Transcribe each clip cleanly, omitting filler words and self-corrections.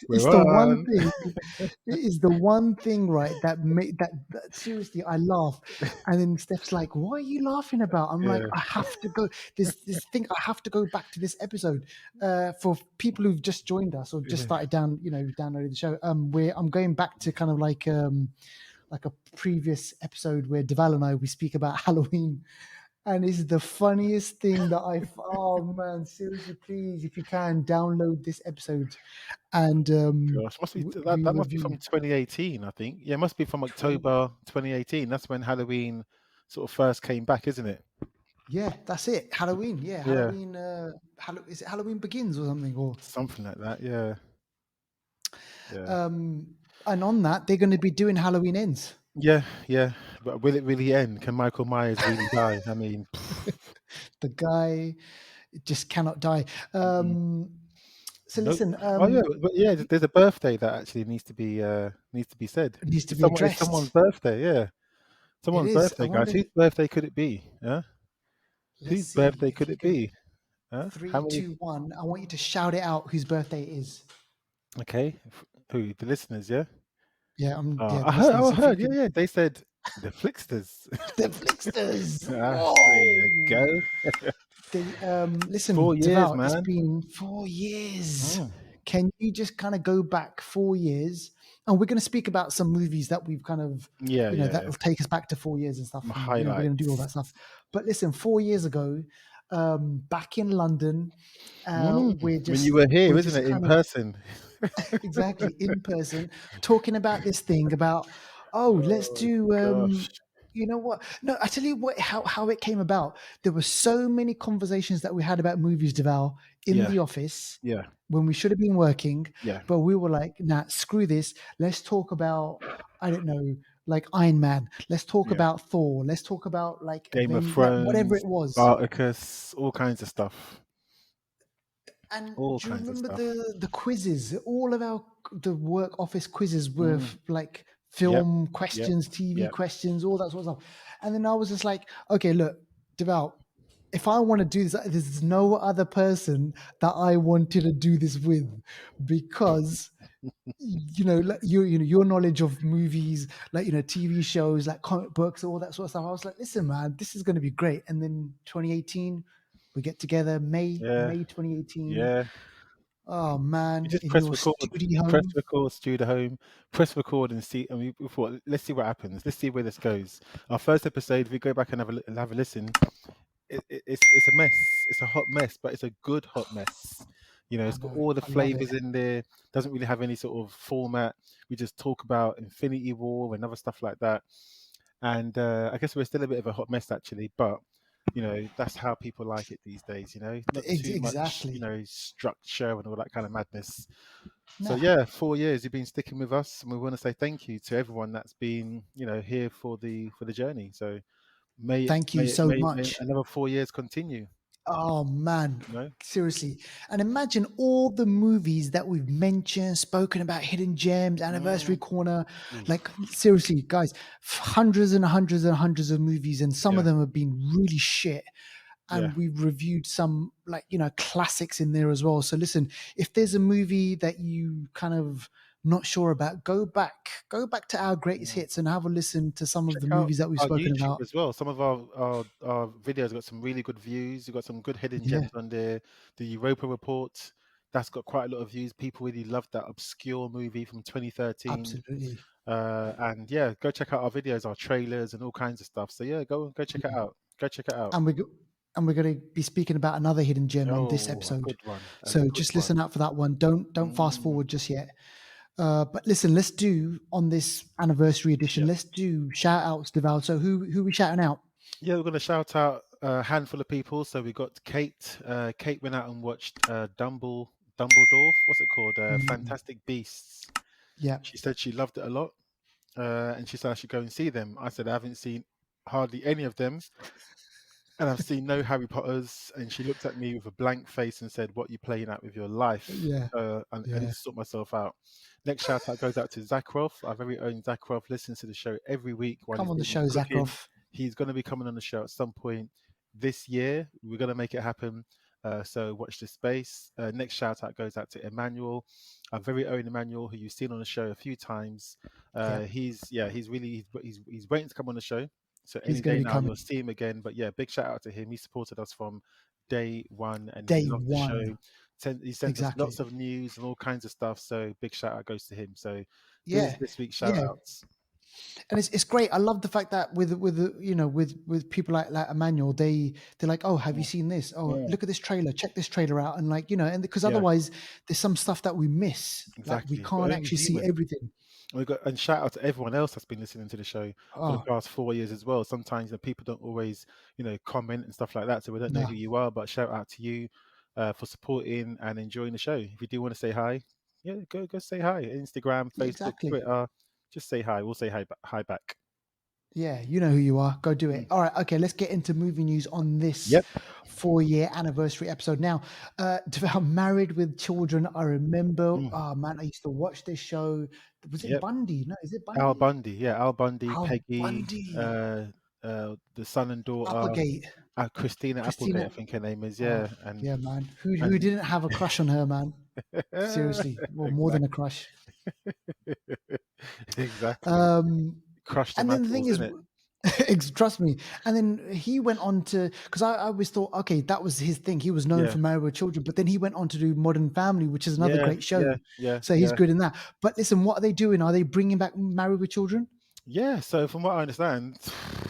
It's We're the one on. thing. It is the one thing, right? That seriously, I laugh, and then Steph's like, "What are you laughing about?" I'm like, Yeah. "I have to go. This thing. I have to go back to this episode." For people who've just joined us or just Yeah. started downloading the show, where I'm going back to kind of like a previous episode where Deval and I we speak about Halloween. And it's the funniest thing that oh man, seriously, please, if you can, download this episode and Gosh, we that must be review. from 2018, I think. Yeah, it must be from October 2018. That's when Halloween sort of first came back, isn't it? Yeah, that's it. Halloween. Yeah, Yeah, Halloween. Is it Halloween Begins or something? Or something like that. Yeah, yeah, and on that, they're going to be doing Halloween Ends. yeah, yeah. But will it really end? Can Michael Myers really die? I mean, The guy just cannot die. mm-mm. So Nope. listen, Oh yeah, but yeah, there's a birthday that actually needs to be said. it needs to be It's someone's addressed. birthday. Yeah, It someone's is. I birthday, guys. wonder. Whose birthday could it be? Yeah, Let's whose see birthday if could you it can. be? Huh? How Three, many? two, one. I want you to shout it out. Whose birthday it is? Okay, who? The listeners, yeah. Yeah, yeah, I the heard. Oh, listeners. I If you heard. Yeah, can, yeah. They said the Flixters. the Flixters. There you Whoa! go. They listen, 4 years, Deval, it's man. been 4 years. Mm. Can you just kind of go back 4 years? And we're going to speak about some movies that we've kind of, Yeah, that yeah, will take us back to 4 years and yeah. stuff. And, we're going to do all that Highlights. stuff. But listen, 4 years ago, back in London, Mm. When you were we're here, isn't just it, in kind of person? exactly in person talking about this thing about, oh, let's Oh do gosh. you know what, no, I tell you what, how it came about. There were so many conversations that we had about movies, Deval, in Yeah, the office yeah, when we should have been working, yeah, but we were like, nah, screw this, let's talk about, I don't know, like Iron Man, let's talk yeah. about Thor, let's talk about like Game of like whatever Thrones, it was. Spartacus, all kinds of stuff. And All do you kinds of remember stuff. the quizzes? All of the work office quizzes were Mm. like Yep, film yep, questions, TV yep. questions, all that sort of stuff. And then I was just like, okay, look, Deval, if I want to do this, there's no other person that I wanted to do this with, because like, your knowledge of movies, like TV shows, like comic books, all that sort of stuff. I was like, listen, man, this is going to be great. And then 2018, we get together, May Yeah, 2018. yeah. Oh You man, just in your press studio. record, studio home, press record, and see. And we thought, let's see what happens. Let's see where this goes. Our first episode, if we go back and have a listen, it's a mess. It's a hot mess, but it's a good hot mess. I It's got know, all the I love it. flavors in there. Doesn't really have any sort of format. We just talk about Infinity War and other stuff like that. And I guess we're still a bit of a hot mess actually, but that's how people like it these days. Not too much, Exactly. structure and all that kind of madness. So Nah, yeah, 4 years you've been sticking with us, and we want to say thank you to everyone that's been, here for the journey. So thank you so may much. another 4 years continue. Oh man, You know, seriously. And imagine all the movies that we've mentioned, spoken about, hidden gems, anniversary mm, corner. oof, Like seriously, guys, hundreds and hundreds and hundreds of movies, and some of yeah, them have been really shit. yeah. And we've reviewed some like classics in there as well. So listen, if there's a movie that you kind of not sure about, go back to our greatest Mm. hits and have a listen to some of Check the out movies that we've our spoken YouTube about. as well. Some of our videos got some really good views. We've got some good hidden Yeah, gems on there. The Europa Report, that's got quite a lot of views. People really loved that obscure movie from 2013. absolutely. And yeah, go check out our videos, our trailers, and all kinds of stuff. So yeah, go check it Yeah. out. Go check it out. And we're going to be speaking about another hidden gem on this Oh, a episode. good one. A So good just one. listen out for that one. Don't fast Mm, forward just yet. But listen, let's do on this anniversary edition. yeah. Let's do shout outs, Deval. So who we shouting out? Yeah, we're going to shout out a handful of people. So we got Kate. Kate went out and watched Dumbledore. What's it called? Mm, Fantastic Beasts. yeah, She said she loved it a lot. And she said I should go and see them. I said I haven't seen hardly any of them. And I've seen no Harry Potters. And she looked at me with a blank face and said, "What are you playing at with your life?" yeah, I need yeah. to sort myself out. Next shout out goes out to Zakharov. Our very own Zakharov listens to the show every week while Come he's on the doing his show, cooking. Zakharov. He's going to be coming on the show at some point this year. We're going to make it happen. So watch this space. Next shout out goes out to Emmanuel, our very own Emmanuel, who you've seen on the show a few times. Yeah, He's really he's waiting to come on the show. So he's any going day to be now you'll coming see him again. But yeah, big shout out to him. He supported us from day one, and he day loves the show. one. He sends us Exactly. lots of news and all kinds of stuff. So big shout out goes to him. So Yeah, this week's shout yeah. outs. And it's great. I love the fact that with people like Emmanuel, they're like, oh, have you Mm, seen this? Oh, mm, look at this trailer. Check this trailer out. And like and because yeah, otherwise there's some stuff that we miss. Like we exactly. We're can't only actually see human. everything. And shout out to everyone else that's been listening to the show for the Oh past 4 years as well. Sometimes the people don't always, comment and stuff like that, so we don't know no, who you are. But shout out to you for supporting and enjoying the show. If you do want to say hi, yeah, go say hi. Instagram, yeah, Facebook, exactly. Twitter, just say hi. We'll say hi back. Yeah, you know who you are. Go do it. Mm. All right, okay. Let's get into movie news on this Yep. 4-year anniversary episode. Now, I'm married with children. I remember. Mm. Oh man, I used to watch this show. Was it Yep. Bundy? No, is it Al Bundy? Bundy, yeah, Al Bundy, Al Peggy, Bundy. the son and daughter, Applegate. Christina Applegate, I Christina. think her name is, Oh, yeah, and yeah, man. Who and didn't have a crush on her, man? Seriously, well, more than a exactly. crush. Exactly. Um, Crush the and then the thing metals, is, isn't it? trust me. And then he went on to because I always thought, okay, that was his thing. He was known Yeah, for Married with Children, but then he went on to do Modern Family, which is another yeah, great show. yeah, yeah, So he's yeah, good in that. But listen, what are they doing? Are they bringing back Married with Children? yeah. So from what I understand,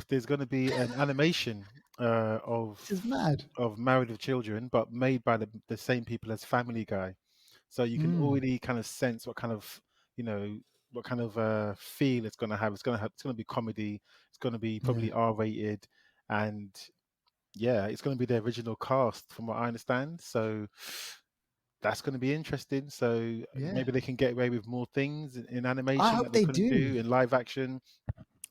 there's going to be an animation This is mad. of Married with Children, but made by the same people as Family Guy. So you can Mm, already kind of sense you know, what kind of feel it's going to have. It's going to be comedy. It's going to be yeah, probably R-rated, and yeah, it's going to be the original cast, from what I understand. So that's going to be interesting. So yeah. maybe they can get away with more things in I animation that hope they they couldn't do. do in live action.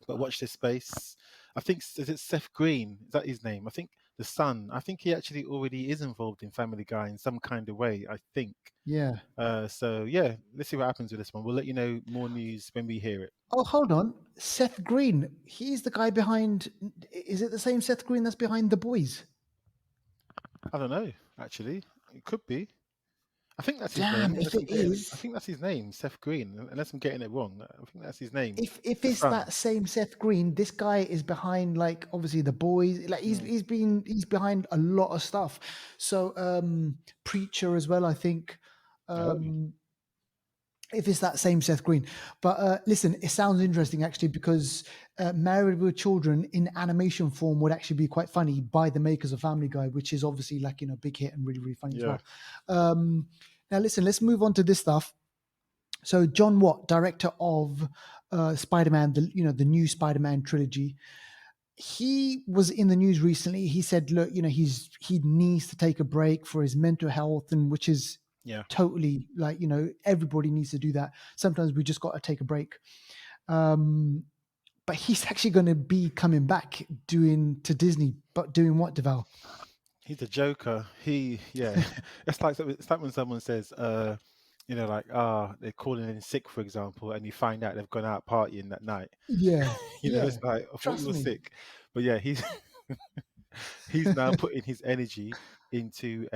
But watch this space. I think is it Seth Green? Is that his name? I think the son. I think he actually already is involved in Family Guy in some kind of way. I think. Yeah. So yeah, let's see what happens with this one. We'll let you know more news when we hear it. Oh, hold on. Seth Green. He's the guy behind. Is it the same Seth Green that's behind The Boys? I don't know. Actually, it could be. I think that's his name. Damn, if it I is, think that's his name, Seth Green. Unless I'm getting it wrong, I think that's his name. if The it's son. that same Seth Green, this guy is behind like obviously The Boys. Like Mm. he's behind a lot of stuff. So Preacher as well, I think. Oh, Um if it's that same Seth Green. But listen, it sounds interesting actually because Married with Children in animation form would actually be quite funny by the makers of Family Guy, which is obviously like big hit and really really funny as yeah, well. Now listen, let's move on to this stuff. So John Watt, director of Spider-Man, the new Spider-Man trilogy, he was in the news recently. He said, look, he needs to take a break for his mental health, and which is yeah. totally like, everybody needs to do that. Sometimes we just got to take a break. But he's actually going to be coming back to Disney, but doing what, Deval? He's a joker. Yeah. It's like when someone says, like, they're calling in sick, for example, and you find out they've gone out partying that night. Yeah, yeah. It's like, I thought you Trust were me. sick, but yeah, he's now putting his energy into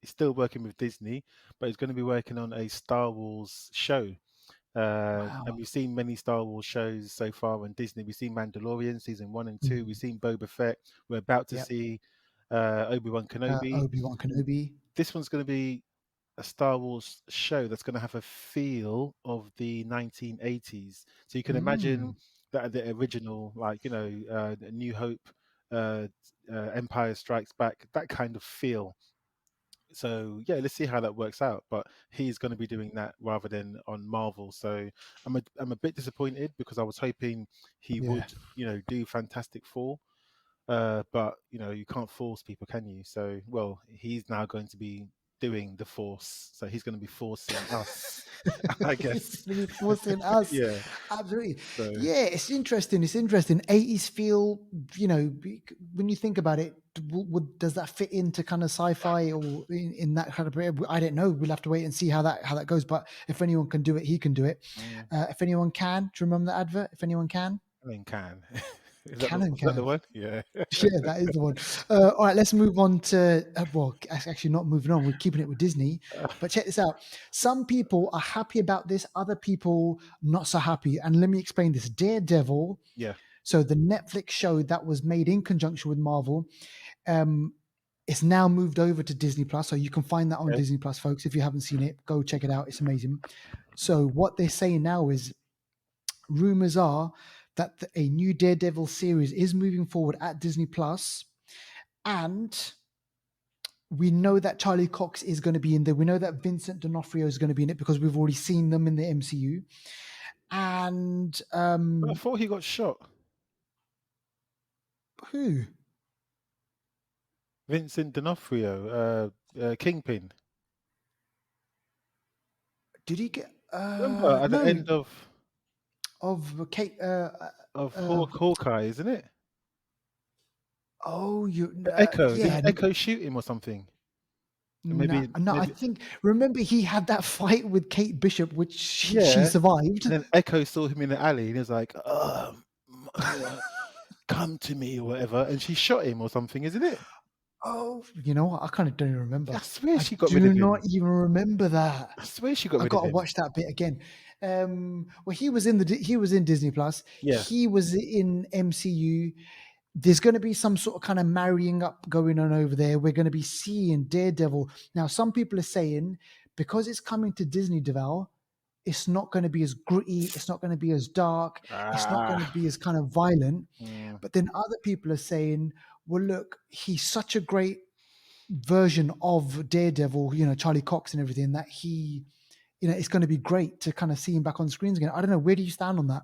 he's still working with Disney, but he's going to be working on a Star Wars show. And Wow. we've seen many Star Wars shows so far on Disney. We've seen Mandalorian season 1 and 2. We've Mm. seen Boba Fett. We're about to Yep. see Obi-Wan Kenobi. Obi-Wan Kenobi. This one's going to be a Star Wars show that's going to have a feel of the 1980s. So you can imagine Mm. that the original, like New Hope, Empire Strikes Back, that kind of feel. So yeah, let's see how that works out. But he's going to be doing that rather than on Marvel. So I'm a bit disappointed because I was hoping he Yeah. would do Fantastic Four. But you can't force people, can you? So well, he's now going to be doing the force. So he's going to be forcing us, I It's guess. really forcing us. Yeah. Absolutely. So Yeah, it's interesting. It's interesting. 80s feel, when you think about it, does that fit into kind of sci-fi or in that kind of period? I don't know. We'll have to wait and see how that goes. But if anyone can do it, he can do it. mm, If anyone can, do you remember the advert? If anyone can. I mean, can. Canon Was that the Cav. one? Yeah. Yeah, that is the one. All right, let's move on to well, actually not moving on. We're keeping it with Disney. But check this out. Some people are happy about this. Other people not so happy. And let me explain this. Daredevil. Yeah. So the Netflix show that was made in conjunction with Marvel, it's now moved over to Disney Plus. So you can find that on Okay. Disney Plus, folks. If you haven't seen it, go check it out. It's amazing. So what they're saying now is rumors are that a new Daredevil series is moving forward at Disney Plus, and we know that Charlie Cox is going to be in there. We know that Vincent D'Onofrio is going to be in it because we've already seen them in the MCU. And But I thought he got shot. who Vincent D'Onofrio, Kingpin. did he get? Remember at the No, end of Kate. of Uh, Hawkeye, isn't it? oh, you. Echo. Yeah, Didn't Echo shoot him or something? no, Maybe, no. I maybe. think remember he had that fight with Kate Bishop, which she Yeah. survived. And then Echo saw him in the alley and he was like, come to me or whatever. And she shot him or something, isn't it? Oh, you know what? I kind of don't even remember. I swear I she got rid do of not him. even remember that. I swear she got I rid of got to him. watch that bit again. Well, he was in Disney Plus. Yeah. He was in MCU. There's going to be some sort of kind of marrying up going on over there. We're going to be seeing Daredevil. Now, some people are saying because it's coming to Disney, Deval, it's not going to be as gritty. It's not going to be as dark. It's not going to Ah. be as kind of violent. Mm. But then other people are saying, well, look, he's such a great version of Daredevil, Charlie Cox and everything, that it's going to be great to kind of see him back on screens again. I don't know. Where do you stand on that?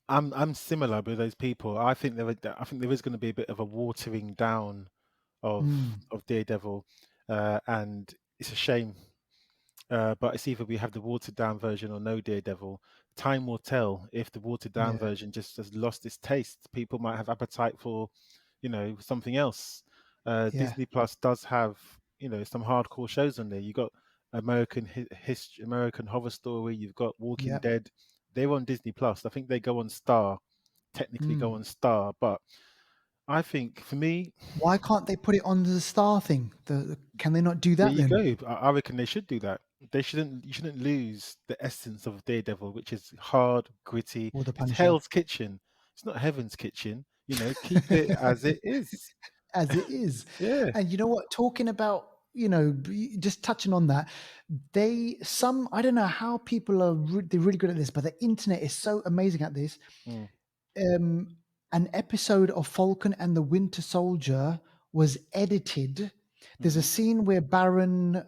I'm similar with those people. I think there is going to be a bit of a watering down Mm, of Daredevil, and it's a shame. But it's either we have the watered down version or no Daredevil. Time will tell if the watered down yeah, version just has lost its taste. People might have appetite for, something else. yeah, Disney Plus does have, some hardcore shows on there. You got American Horror Story. You've got Walking yeah. Dead. They're on Disney Plus. I think they go on Star, technically go Mm. on Star. But I think for me, Why can't they put it on the star thing? Can they not do there that you then? go. I reckon they should do that. They shouldn't. You shouldn't lose the essence of Daredevil, which is hard, gritty. Or the It's Punisher, Hell's Kitchen. It's not Heaven's Kitchen. Keep it as it is. as it is. Yeah. And you know what? Talking about, just touching on that, I don't know how people are, they're really good at this, but the internet is so amazing at this. Mm. An episode of Falcon and the Winter Soldier was edited. There's a Hmm. scene where Baron,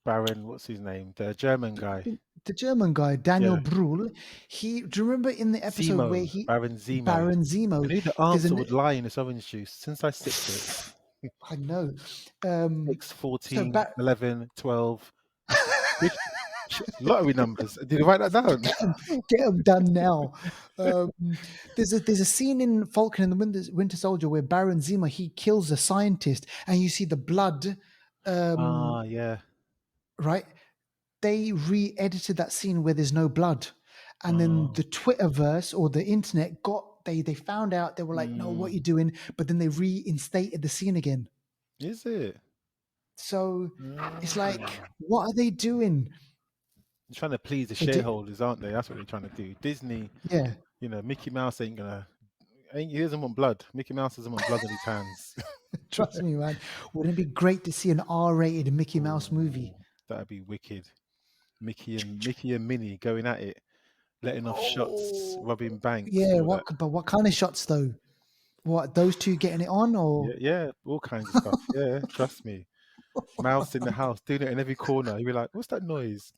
Baron, what's his name? The German guy. the German guy, Daniel Yeah. Brühl, do you remember in the episode where Baron Zemo. Baron Zemo, I knew the there's answer an, would lie in this orange juice since I sipped it. I know, um, 6, so 14, back, 11, 12. Which lottery numbers? Did you write that down? get them done now. Um, there's a scene in Falcon and the Winter Soldier where Baron Zemo, he kills a scientist, and you see the blood, Ah, yeah. right? They re-edited that scene where there's no blood, and then Oh. the Twitterverse or the internet they found out. They were like, no, what Mm. are you doing? But then they reinstated the scene again. Is it? So it's like, Ah. what are they doing? They're trying to please the They did, shareholders, aren't they? That's what they're trying to do. Disney, yeah. Mickey Mouse he doesn't want blood. Mickey Mouse doesn't want blood on his hands. Trust me, man. Wouldn't it be great to see an R-rated Mickey Mouse movie? Ooh, that'd be wicked. Mickey and Minnie going at it, letting off shots, Oh, robbing banks yeah. and all that. But what kind of shots though? What, those two getting it on, Yeah, or yeah, all kinds of stuff. Yeah, trust me. Mouse in the house doing it in every corner. You'd be like, "What's that noise?"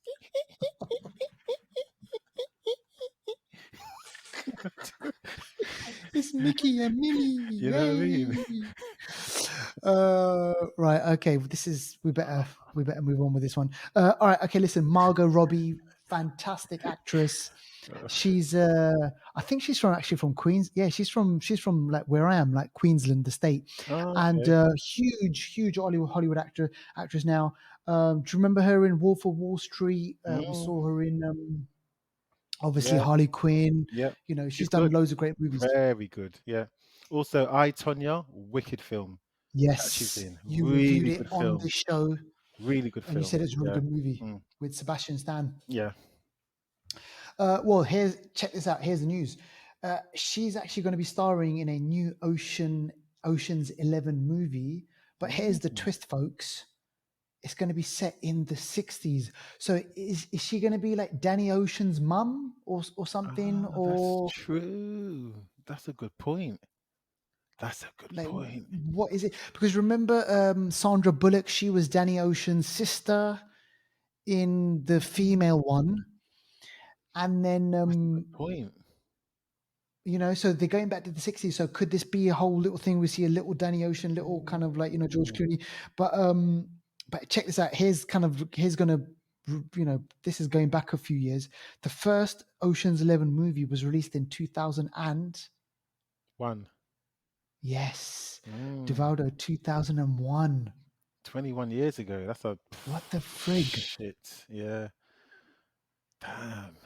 it's Mickey and Minnie? You know what I mean? Yay! Right. Okay. We better move on with this one. All right. Okay. Listen, Margot Robbie, fantastic actress. She's I think she's from Queens. Yeah, she's from like where I am, like Queensland, the state, Oh, and okay. huge Hollywood actress now. Do you remember her in Wolf of Wall Street? We Mm. saw her in Obviously, Yeah, Harley Quinn. yeah. You know, She's she's done good. loads of great movies. Very good. Yeah. Also, I, Tonya, wicked film that she's Yes, in. you reviewed Really it good on film. the show, Really good and you said film. it's a really Yeah. good movie Mm. with Sebastian Stan. Yeah. Well, here's check this out. Here's the news. She's actually going to be starring in a new Ocean's 11 movie. But here's the Mm. twist, folks. It's going to be set in the 60s. So is she going to be like Danny Ocean's mum or something? Ah, that's Or true. That's a good point. That's a good like point. what is it? Because remember Sandra Bullock, she was Danny Ocean's sister in the Mm, female one. And then that's a good point. you know, so they're going back to the 60s. So could this be a whole little thing? We see a little Danny Ocean, little kind of like, you know, George Mm. Clooney. But check this out. Here's gonna, you know, this is going back a few years. The first Ocean's 11 movie was released in 2000 and One. yes, Mm. Devaldo 2001. 21 years ago. That's a What the frig? shit. Yeah. Damn.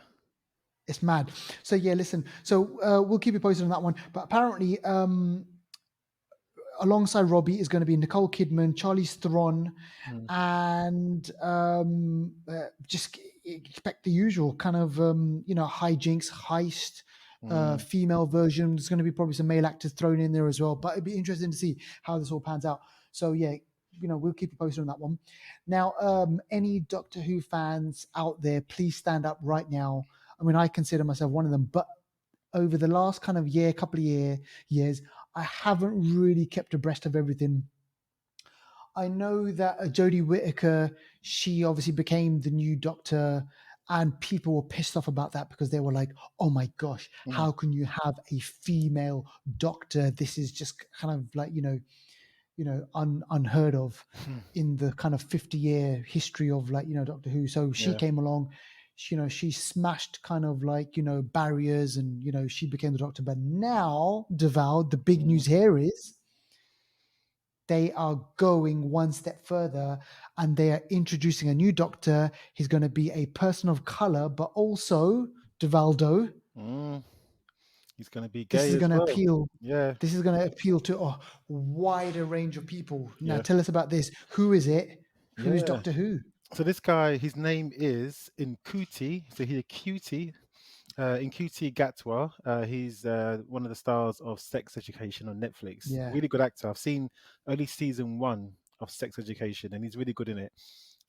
It's mad. So yeah, listen. So we'll keep you posted on that one. But apparently, alongside Robbie is going to be Nicole Kidman, Charlize Theron, Mm. and just expect the usual kind of you know, hijinks, heist, Mm. female version. There's going to be probably some male actors thrown in there as well, but it'd be interesting to see how this all pans out. So yeah, you know, we'll keep you posted on that one. Now, any Doctor Who fans out there, please stand up right now. I mean, I consider myself one of them, but over the last kind of couple of years, I haven't really kept abreast of everything. I know that Jodie Whittaker, she obviously became the new Doctor, and people were pissed off about that because they were like, "Oh my gosh, Mm. how can you have a female Doctor? This is just kind of like unheard of in the kind of 50-year history of like, you know, Doctor Who." So she Yeah. came along, she smashed kind of like, you know, barriers, and you know, she became the Doctor. But now, Deval, the big Mm. news here is they are going one step further, and they are introducing a new Doctor. He's going to be a person of color, but also Devaldo. Mm. He's going to be This gay is as going to well. appeal. Yeah. This is going to appeal to a wider range of people. Now, Yeah. tell us about this. Who is it? Who is Yeah. Doctor Who? So this guy, his name is Nkuti. So he's a cutie. Nkuti Gatwa. He's one of the stars of Sex Education on Netflix. Yeah, Really good actor. I've seen only season one of Sex Education, and he's really good in it.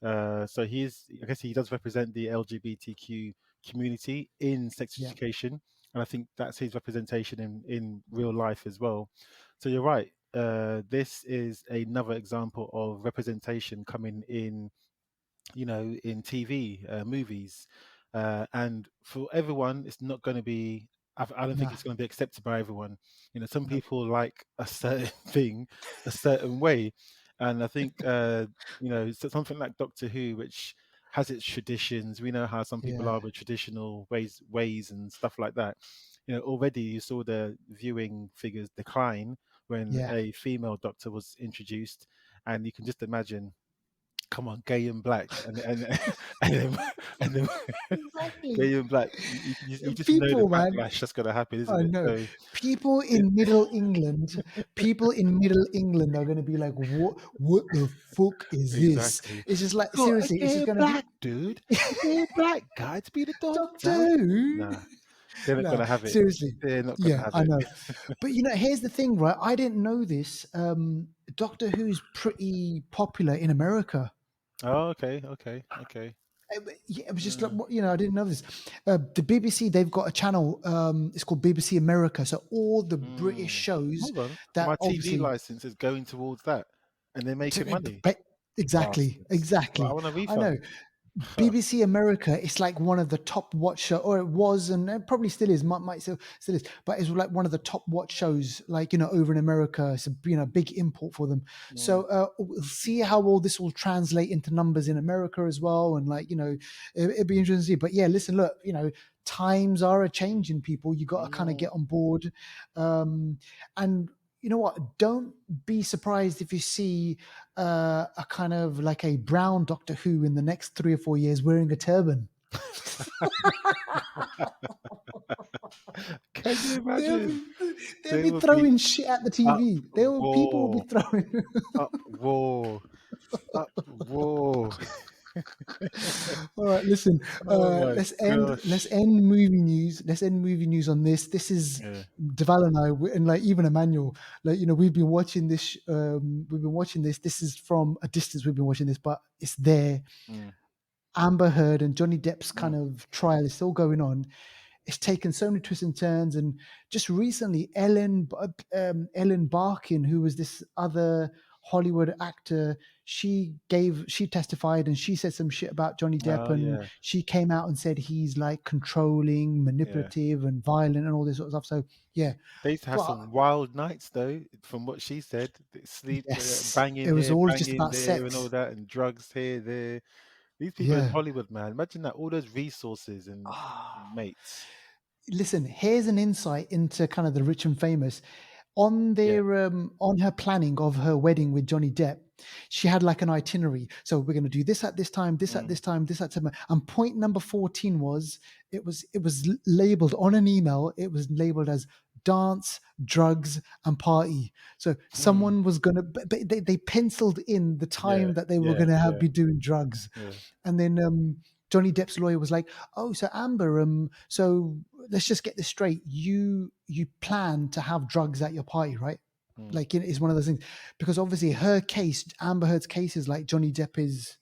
So I guess he does represent the LGBTQ community in sex yeah, education, and I think that's his representation in real life as well. So you're right. This is another example of representation coming in, in TV, movies, and for everyone, it's not going to be. I don't think nah, it's going to be accepted by everyone. Some no, people like a certain thing a certain way, and I think something like Doctor Who, which has its traditions. We know how some people yeah, are with traditional ways and stuff like that. Already you saw the viewing figures decline when yeah. a female Doctor was introduced, and you can just imagine, come on, gay and black, and and then, and then Exactly. gay and black. You just know the People, man. backlash that's going to happen, isn't I it? know. So People in Middle England are going to be like, what the fuck is this? exactly, It's just like, got a seriously, it's just gay going to be black dude, a gay black guy to be the doctor. Doctor Who. Nah, they're not going No, to have it. seriously. They're not going to Yeah, have I it. know. But here's the thing, right? I didn't know this. Doctor Who's pretty popular in America. Oh, okay, okay, okay. Yeah, it was just like, Uh, I didn't know this. The BBC, they've got a channel. It's called BBC America. So all the British mm. shows Hold on, so that my TV obviously, license is going towards that, and they're making money. exactly, Bastards. Well, I exactly. want a I know. refund. BBC America, it's like one of the top watch show, or it was, and it probably still is, might still is, but it's like one of the top watch shows, like, over in America. It's a big import for them. So Mm, we'll see how all this will translate into numbers in America as well, and like, it'd be interesting to see. But yeah, listen, look, times are a changing, people. You got to kind of mm, get on board, and you know what? Don't be surprised if you see a kind of like a brown Doctor Who in the next 3 or 4 years wearing a turban. Can you They'll imagine? be, they'll They be will be throwing shit at the up TV. People will be war, throwing. up war, up war. All right, listen. Oh my Let's end. Let's gosh. end movie news. Let's end movie news on this. This is Yeah. Deval and I, and like even Emmanuel. Like we've been watching this. We've been watching this. This is from a distance. We've been watching this, but it's there. Mm, Amber Heard and Johnny Depp's kind mm, of trial is still going on. It's taken so many twists and turns. And just recently, Ellen Barkin, who was this other Hollywood actor, she testified and she said some shit about Johnny Depp, oh and yeah, she came out and said he's like controlling, yeah. manipulative, and violent, and all this sort of stuff. So yeah, They used to have but some wild nights though, from what she said. Sleep, yes, banging it was here, all just banging about there, and all sex. that, and drugs here, there. These people in Yeah. Hollywood, man. Imagine that, all those resources and Ah. mates. Listen, here's an insight into kind of the rich and famous. On Yeah. their on her planning of her wedding with Johnny Depp, she had like an itinerary. So we're going to do this at this time, this at Mm, this time, this at time. And point number 14 was it was labeled on an email. It was labeled as dance, drugs, and party. So mm, someone was gonna. They penciled in the yeah, time that they were yeah, gonna have yeah, be doing drugs, yeah. and then Johnny Depp's lawyer was like, "Oh, so Amber, so let's just get this straight. You plan to have drugs at your party, right? Mm, Like it's one of those things because obviously her case, Amber Heard's case, is like Johnny Depp is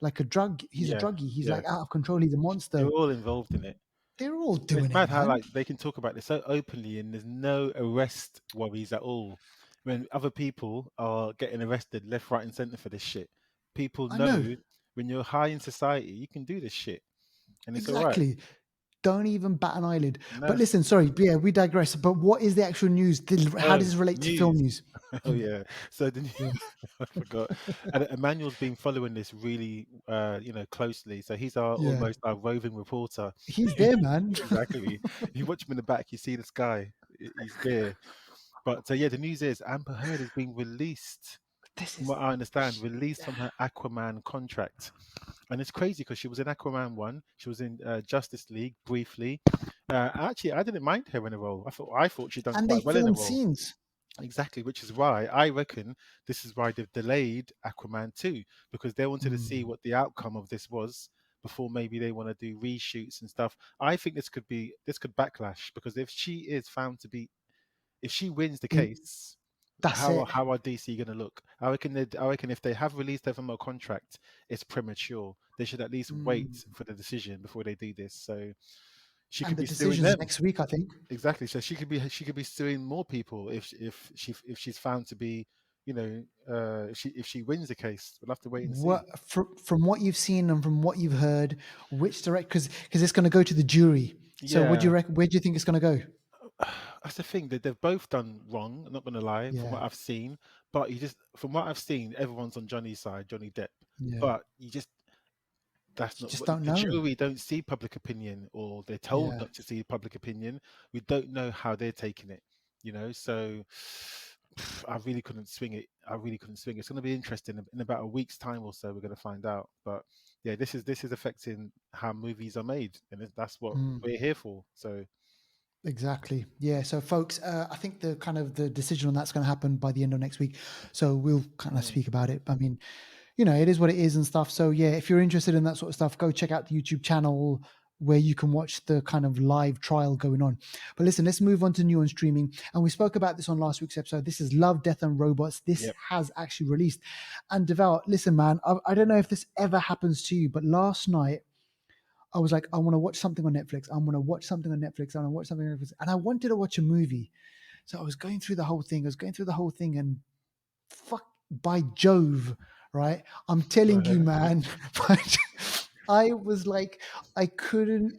like a drug. He's a yeah, druggie. He's yeah. like out of control. He's a They're monster. all involved in it. They're all It's doing it, mad how man. like they can talk about this so openly and there's no arrest worries at all. When other people are getting arrested left, right, and center for this shit. People I know know when you're high in society, you can do this shit, and it's all right. exactly. Don't even bat an eyelid. But That's listen, sorry, yeah, we digress. But what is the actual news? How oh does this relate to film news. news? Oh yeah. So the Yeah, I forgot. And Emmanuel's been following this really, closely. So he's our yeah. almost our roving reporter. He's there, man. Exactly. You watch him in the back, you see this guy. He's there. But yeah, the news is Amber Heard is being released. This From is what I understand, released from her Aquaman contract, and it's crazy because she was in Aquaman one, she was in Justice League briefly. Actually, I didn't mind her in a role. I thought she'd done and they quite well in the filmed role. scenes. Exactly, which is why I reckon this is why they've delayed Aquaman 2 because they wanted to see Mm. what the outcome of this was before maybe they want to do reshoots and stuff. I think this could backlash because if she wins the In case, that's how it. how are DC going to look? I reckon if they have released her from a contract, it's premature. They should at least Mm. wait for the decision before they do this. So she And could the be suing decision's them. next week, I think. Exactly. So she could be suing more people if she's found to be, if she wins the case. We'll have to wait and see. What from what you've seen and from what you've heard, which direct because it's going to go to the jury. So, would you Yeah, reckon? Where do you think it's going to go? that's the thing that they've both done wrong. I'm not going to lie, from Yeah, what I've seen. But from what I've seen, everyone's on Johnny's side, Johnny Depp. yeah. But that's You not just what don't the know. jury don't see public opinion, or they're told Yeah. not to see public opinion. We don't know how they're taking it, so I really couldn't swing it. It's going to be interesting in about a week's time or so. We're going to find out. But yeah, this is affecting how movies are made, and that's what Mm. we're here for. So Exactly. Yeah. So, folks, I think the decision on that's going to happen by the end of next week. So we'll kind of mm, speak about it. I mean, it is what it is and stuff. So yeah, if you're interested in that sort of stuff, go check out the YouTube channel where you can watch the kind of live trial going on. But listen, let's move on to new on streaming. And we spoke about this on last week's episode. This is Love, Death and Robots. This yep, has actually released. And Devout, listen, man, I don't know if this ever happens to you, but last night I was like, I want to watch something on Netflix. I'm going to watch something on Netflix. I want to watch something on Netflix. And I wanted to watch a movie. So I was going through the whole thing. And fuck, by Jove, right? I'm telling you, man. I was like, I couldn't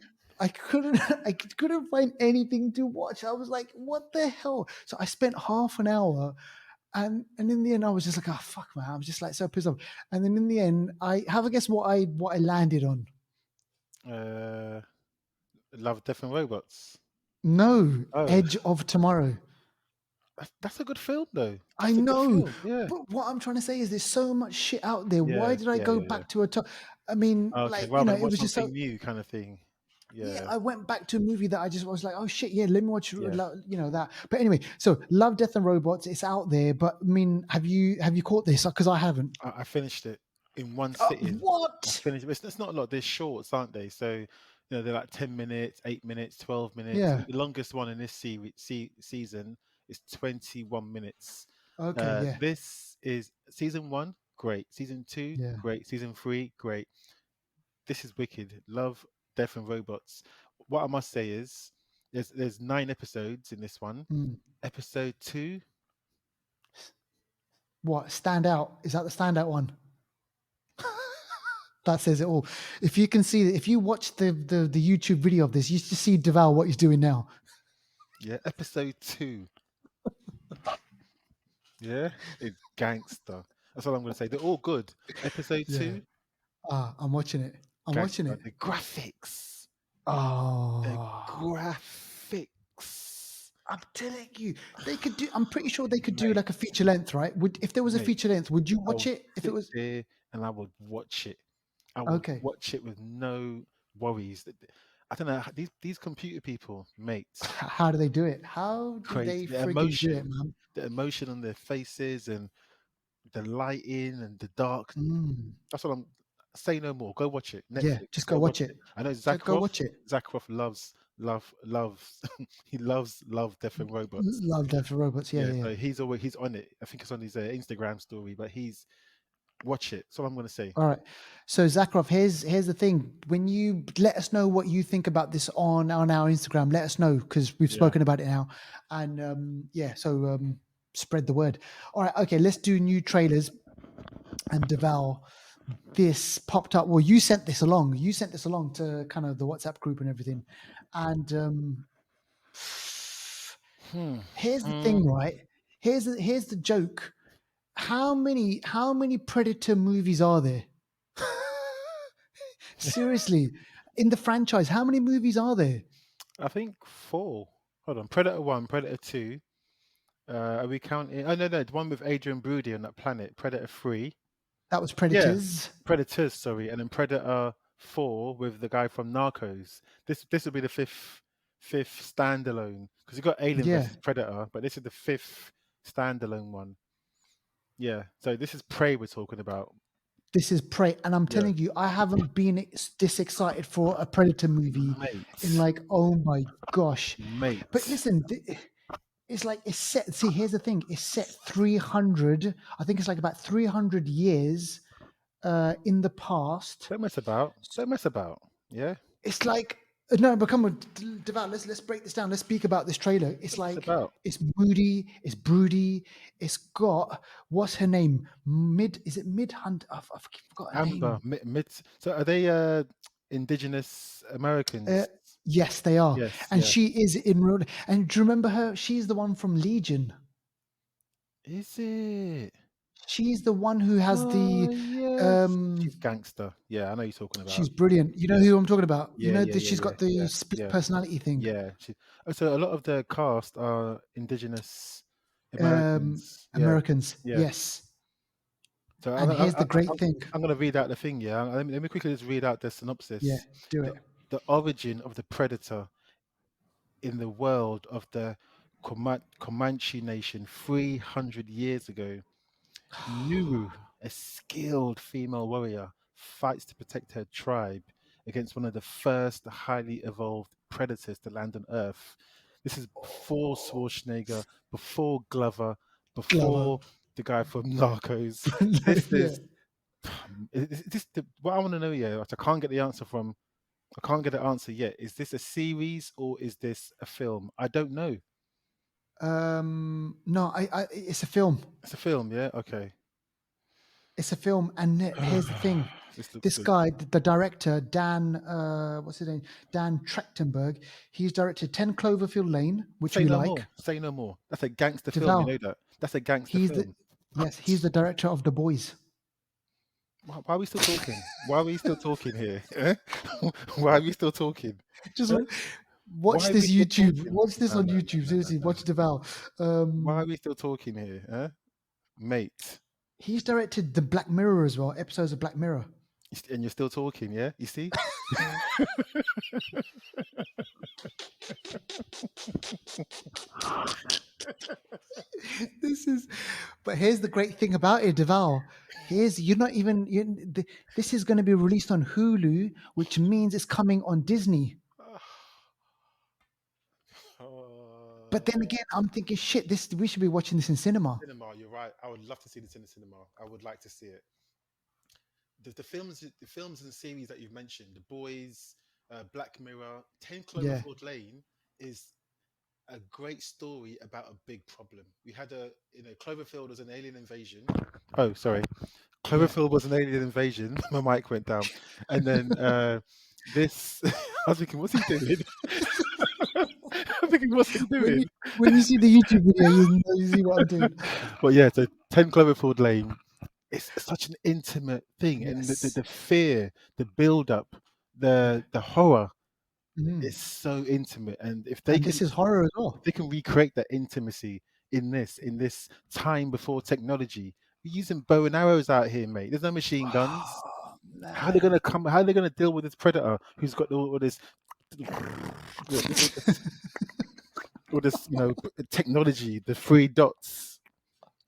find anything to watch. I was like, what the hell? So I spent half an hour, and in the end, I was just like, oh fuck, man. I was just like so pissed off. And then in the end, I have a guess what I landed on. uh, Love, Death and Robots. No, Oh, Edge of Tomorrow. That's a good film, though. I That's a good know, film. Yeah. but what I'm trying to say is there's so much shit out there. Why Yeah. did I Yeah. go Yeah. Yeah. back to a top? I mean, Okay. like, you Rather know, than it watch was just so. something new, kind of thing. Yeah, Yeah. I went back to a movie that I just was like, oh shit, yeah, let me watch, Yeah. you know, that. But anyway, so Love, Death and Robots, it's out there. But I mean, have you caught this? Because I haven't. I finished it in one sitting. I What? finished. It's not a lot. They're shorts, aren't they? So they're like 10 minutes, 8 minutes, 12 minutes. I Yeah. think the longest one in this season is 21 minutes. Okay. Yeah. This is season one, great. Season two, Yeah. great. Season three, great. This is wicked. Love, Death and Robots. What I must say is, there's 9 episodes in this one. Mm. Episode two, What stand out? Is that the standout one? That says it all. If you can see, if you watch the YouTube video of this, you just see Deval what he's doing now. yeah, episode two. Yeah, it's gangster. That's all I'm going to say. They're all good. Episode Yeah. two, I'm watching it. I'm watching gangster. it. The graphics, the Oh, graphics, I'm telling you, they could do. I'm pretty sure they could do mate, like a feature length, right? Would if there was a mate. feature length, would you I watch would it if it sit was there and I would watch it. I would okay? watch it with no worries. I don't know these computer people, mate. How do they do it? How do Crazy. they freaking do it, man? The emotion on their faces, and the lighting and the dark. Mm, That's what I'm. Say no more. Go watch it. yeah, Netflix. just go Go watch watch it. it. I know Go watch it. Zakroff loves. He loves Love, Death and Robots. Love Death for Robots. Yeah, Yeah, yeah. so he's on it. I think it's on his Instagram story, but he's watch it. That's all I'm gonna say. All right. So Zakharov, here's the thing. When you let us know what you think about this on our Instagram, let us know because we've Yeah, spoken about it now. And yeah, so spread the word. All right, okay, let's do new trailers. And Deval, this popped up. Well, you sent this along. You sent this along to kind of the WhatsApp group and everything. And here's the Mm. thing, right? Here's the joke. How many Predator movies are there? Seriously, in the franchise, how many movies are there? I think 4. Hold on. Predator 1, Predator 2. Are we counting? Oh no, the one with Adrian Brody on that planet. Predator 3. That was Yeah, Predators. Predators. Sorry, and then Predator 4 with the guy from Narcos. This will be the fifth standalone because you got Alien Yeah, versus Predator, but this is the fifth standalone one. Yeah, so this is Prey we're talking about. this is Prey, and I'm Yeah, telling you, I haven't been this excited for a Predator movie in mate, like, oh my gosh. But mate. listen, it's like it's set. See, here's the thing: it's set 300. I think it's like about 300 years in the past. Don't mess about. Don't mess about. Yeah, It's like no, but come on, Deval, let's break this down. Let's speak about this trailer. It's don't mess like about. it's moody, it's broody. It's got what's her name? Is it Mid Hunt? I've forgot her Amber, name. mid. So are they indigenous Uh, Americans? yes, they are, Yes, and yeah. she is in real. And do you remember her? She's the one from Legion. Is it? She's the one who has Oh the. yes, she's gangster. Yeah, I know you're talking She's about. brilliant. You know Yeah, who I'm talking about. You yeah, know yeah, that yeah, she's yeah, got the yeah, split yeah, personality thing. yeah. So a lot of the cast are indigenous Americans. Yeah, Americans, yeah. yes. So And here's the great thing. I'm going to read out the thing. Yeah, let me quickly just read out the Yeah, synopsis. do The it. the origin of the predator in the world of the Comanche Nation 300 years ago. Nuru, a skilled female warrior, fights to protect her tribe against one of the first highly evolved predators to land on Earth. This is before Schwarzenegger, before Glover, Glover. before the guy from Narcos. This Yeah. is what I want to know. Yeah, which I can't get the answer from. I can't get the answer yet. Is this a series or is this a film? I don't know. No, it's a film. It's a film, yeah. Okay. It's a film, and here's the thing: This looks this good. guy, the director, Dan, what's his name? Dan Trachtenberg. He's directed 10 Cloverfield Lane, which Say we no like. more. Say no more. That's a gangster film. You Deval. know that. That's a gangster He's the film. He's the director of The Boys. Why are we still talking? Why are we still talking here? Eh? Why are we still talking? Just Eh? Why Watch are we this still YouTube. talking? Watch this No, on no, YouTube. no, no, Seriously, no, no. watch Deval. Why are we still talking here, huh? Mate? He's directed the Black Mirror as well, episodes of Black Mirror. And you're still talking, yeah? You see? This is, but here's the great thing about it, Deval. Here's you're not even. This is going to be released on Hulu, which means it's coming on Disney. But then again, I'm thinking, shit, this we should be watching this in cinema. Cinema, you're right. I would love to see this in the cinema. I would like to see it. The films and series that you've mentioned, The Boys, Black Mirror, 10 Yeah, Cloverfield Lane is a great story about a big problem. We had Cloverfield was an alien invasion. Oh, sorry. yeah. Cloverfield was an alien invasion. My mic went down. And then this, I was thinking, what's he doing? I'm thinking, what's he when you doing? when you see the YouTube video, you see what I'm doing. But yeah, so 10 Cloverfield Lane, it's such an intimate thing. And the, Yes. the fear, the build up, the horror, Mm. it's so intimate. And if they And can this is horror as if well. they can recreate that intimacy in this time before technology, we're using bow and arrows out here, mate. There's no machine guns. Oh, How are they man. gonna come? How are they gonna deal with this predator who's got all this, technology, the three dots?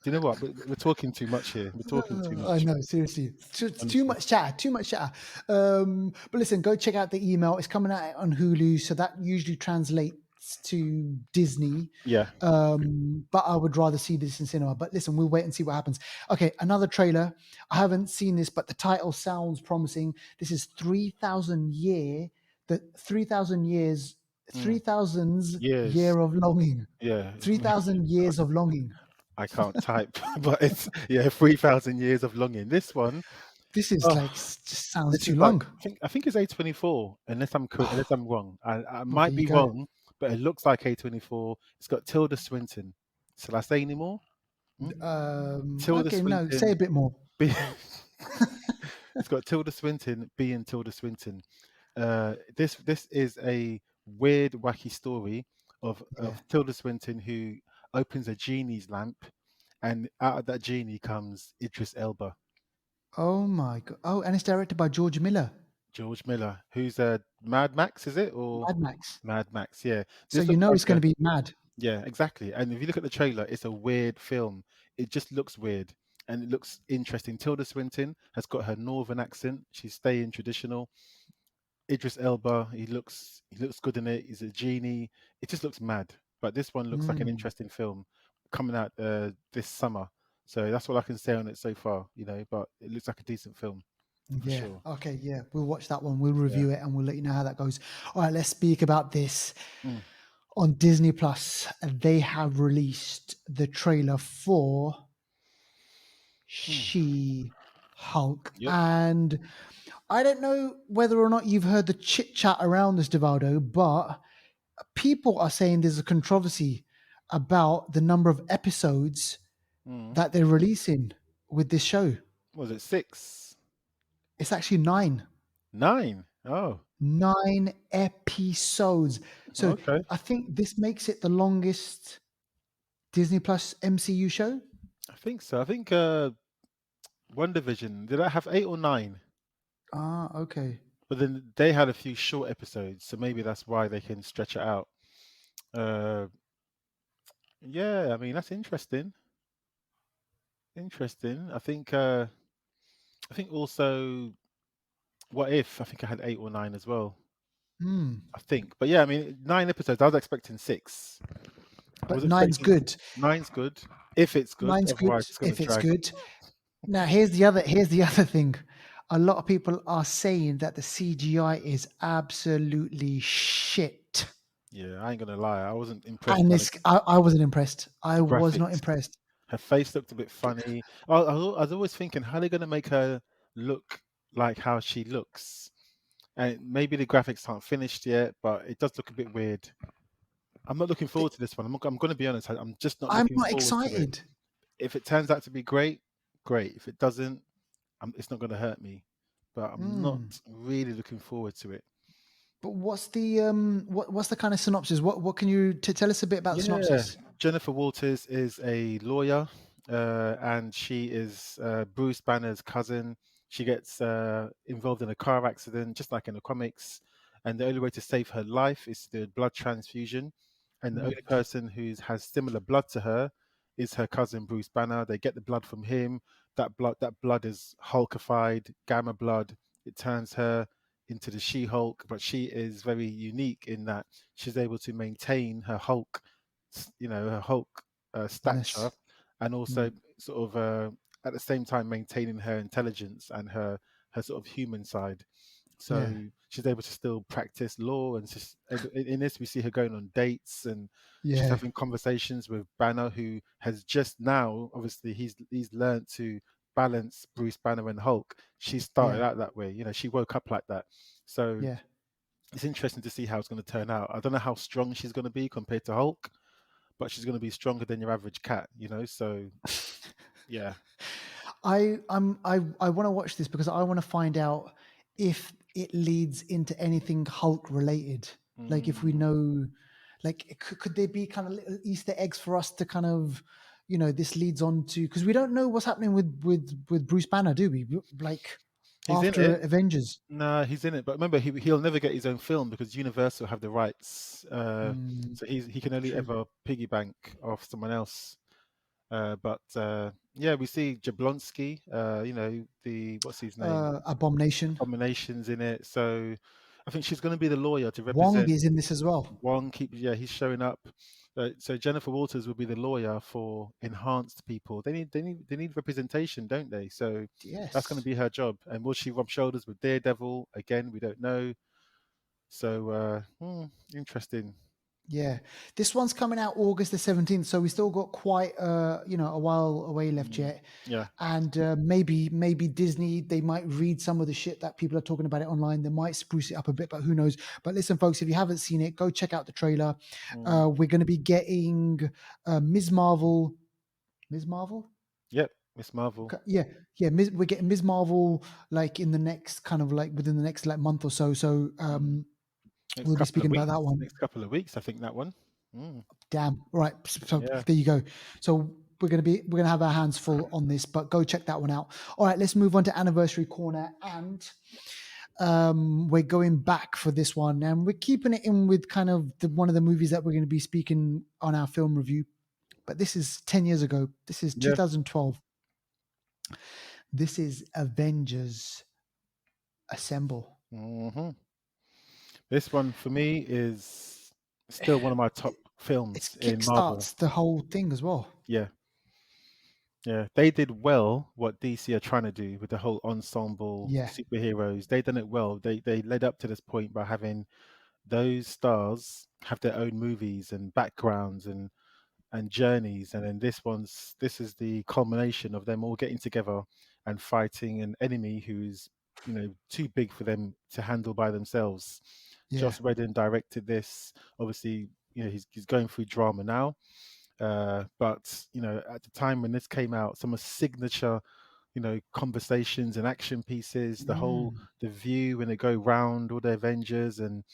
Do you know what? We're talking too much here. We're talking too I much, know, seriously. It's too honestly. much chatter, too much chatter. But listen, go check out the email. It's coming out on Hulu, so that usually translates to Disney. Yeah. But I would rather see this in cinema. But listen, we'll wait and see what happens. Okay, another trailer. I haven't seen this, but the title sounds promising. This is 3,000 years, Mm. 3,000's Years. year of longing. Yeah. 3,000 years of longing. I can't type, but it's 3,000 years of longing. This one, This is like oh, just sounds this is too like long. I think it's A24, unless I'm wrong. I Well, might there you be go. wrong, but it looks like A24. It's got Tilda Swinton. Shall I say any more? Hmm? Tilda Okay, no, say Swinton. a bit more. Be- it's got Tilda Swinton being Tilda Swinton. This is a weird, wacky story of Yeah. Tilda Swinton who opens a genie's lamp, and out of that genie comes Idris Elba. Oh my god. Oh, and it's directed by George Miller, George Miller, who's Mad Max, is it? Or Mad Max. Mad Max, yeah. So This you looks know like it's going to be mad. yeah, exactly. And if you look at the trailer, it's a weird film. It just looks weird and it looks interesting. Tilda Swinton has got her northern accent. She's staying traditional. Idris Elba, he looks good in it. He's a genie. It just looks mad. But this one looks like an Mm, interesting film coming out this summer. So that's all I can say on it so far, but it looks like a decent film for yeah. sure. Okay. Yeah. We'll watch that one. We'll Yeah. review it and we'll let you know how that goes. All right. Let's speak about this Mm. on Disney Plus. They have released the trailer for Mm. She Hulk, Yep. and I don't know whether or not you've heard the chit chat around this, Devaldo, but people are saying there's a controversy about the number of episodes Mm. that they're releasing with this show. Was it 6? It's actually 9. 9? Oh, 9 episodes. So okay. I think this makes it the longest Disney Plus MCU show. I think so. I think One Division, did I have 8 or 9? Ah, okay. But then they had a few short episodes, so maybe that's why they can stretch it out. Uh, yeah, I mean that's interesting. Interesting. I think also What If? I think I had 8 or 9 as well. Hmm. I think, but yeah, I mean 9 episodes. I was expecting 6. I But was nine's expecting good. nine's good if it's good. Nine's good Otherwise, it's gonna if it's drag. good. Now here's the other thing. A lot of people are saying that the CGI is absolutely shit. Yeah, I ain't gonna lie. I wasn't impressed And by this I wasn't impressed. I the was not graphics. impressed. Her face looked a bit funny. I was always thinking, how are they going to make her look like how she looks? And maybe the graphics aren't finished yet, but it does look a bit weird. I'm not looking The- forward to this one. I'm going to be honest. I'm just not I'm looking not forward to it. excited. If it turns out to be great, great. If it doesn't, it's not going to hurt me. But I'm not Hmm. really looking forward to it. But what's the kind of synopsis? What can you tell us a bit about the Yeah, synopsis? Jennifer Walters is a lawyer, and she is Bruce Banner's cousin. She gets involved in a car accident, just like in the comics, and the only way to save her life is to do a blood transfusion. And the Mm, only person who has similar blood to her is her cousin Bruce Banner. They get the blood from him. That blood is Hulkified, gamma blood. It turns her into the She-Hulk, but she is very unique in that she's able to maintain her Hulk her Hulk stature, ness. and also Mm, sort of at the same time maintaining her intelligence and her sort of human side. yeah, So she's able to still practice law, and she's in this we see her going on dates, and she's yeah, having conversations with Banner, who has just now, obviously, he's learned to balance Bruce Banner and Hulk. She started yeah, out that way, she woke up like that. So yeah. it's interesting to see how it's going to turn out. I don't know how strong she's going to be compared to Hulk, but she's going to be stronger than your average cat. So yeah. I want to watch this because I want to find out if it leads into anything Hulk related. Like if we Mm. know, like could there be kind of little Easter eggs for us to kind of, this leads on to, because we don't know what's happening with Bruce Banner, do we? Like He's in after it. Avengers. No, he's in it. But remember, he'll never get his own film because Universal have the rights. Mm, So he can only true. ever piggy bank off someone else. But yeah, we see Jablonski. The what's his name? Abomination. Abominations in it. So I think she's going to be the lawyer to Wong represent is in this as well. One. Yeah, he's showing up. So Jennifer Walters will be the lawyer for enhanced people. They need representation, don't they? So that's going to Yes. be her job. And will she rub shoulders with Daredevil again? We don't know. So interesting. Yeah, this one's coming out August the 17th, so we still got quite a while away left Mm, yet. yeah, And maybe Disney, they might read some of the shit that people are talking about it online. They might spruce it up a bit, but who knows? But listen, folks, if you haven't seen it, go check out the trailer. mm, We're going to be getting Ms. Marvel. Ms. Marvel? yep. Miss Marvel. Yeah, yeah. We're getting Ms. Marvel like in the next kind of like within the next like month or so. So Mm. Next we'll be couple of speaking about weeks. that one. Next couple of weeks, I think that one. Mm, Damn. All right. So yeah, there you go. So we're gonna have our hands full on this, but go check that one out. All right, let's move on to anniversary corner, and we're going back for this one, and we're keeping it in with kind of one of the movies that we're going to be speaking on our film review. But this is 10 years ago. This is yeah. 2012. This is Avengers Assemble. hmm This one for me is still one of my top It films in Marvel. kickstarts the whole thing as well. Yeah, yeah, they did well what DC are trying to do with the whole ensemble Yeah, superheroes. They done it well. They led up to this point by having those stars have their own movies and backgrounds and journeys, and then this is the culmination of them all getting together and fighting an enemy who's too big for them to handle by themselves. yeah. Joss Whedon directed this. Obviously, he's going through drama now. But at the time when this came out, some of signature, conversations and action pieces, Mm. the view when they go round all the Avengers and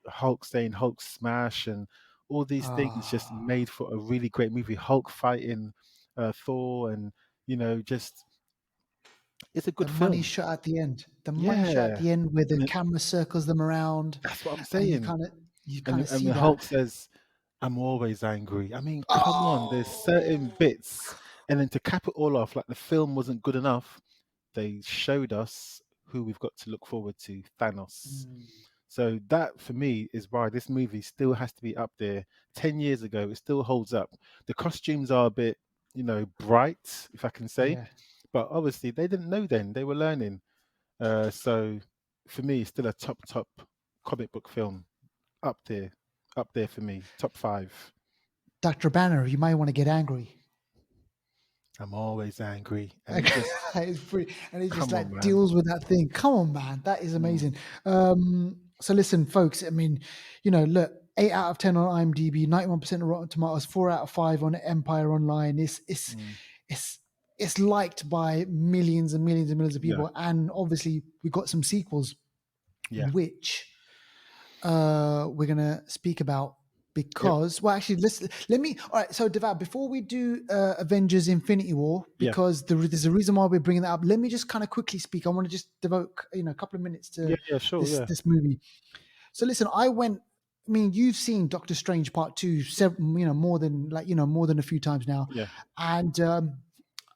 Hulk saying Hulk smash and all these things just Ah. made for a really great movie. Hulk fighting Thor and just it's a The good money film. shot at the end. The money shot at Yeah, the end where the and camera circles them around, that's what I'm and you saying. kind of you kind And of and see the that. Hulk says, "I'm always angry." I mean, come on, there's certain Oh, bits, and then to cap it all off, like the film wasn't good enough, they showed us who we've got to look forward to, Thanos. mm, So that for me is why this movie still has to be up there. 10 years ago, it still holds up. The costumes are a bit, bright, if I can say, yeah. but obviously they didn't know then; they were learning. So for me, it's still a top comic book film up there, up there for me. Top five. Dr. Banner, you might want to get angry. I'm always angry, and Like, it just it's pretty, and he just come on, like man. deals with that thing. Come on, man, that is Mm, amazing. So listen, folks. I mean, look, 8 out of 10 on IMDb, 91% on Rotten Tomatoes, 4 out of 5 on Empire Online. mm, It's it's liked by millions and millions and millions of yeah, people, and obviously we got some sequels, yeah. which we're gonna speak about Yep. because well actually let me all right, so Deval, before we do Avengers Infinity War, Yeah. because there's a reason why we're bringing that up, let me just kind of quickly speak. I want to just devote a couple of minutes Yeah. to Yeah. Sure. Yeah. this movie. So listen, I mean, you've seen Doctor Strange Part Two, seven, more than more than a few times now, Yeah. and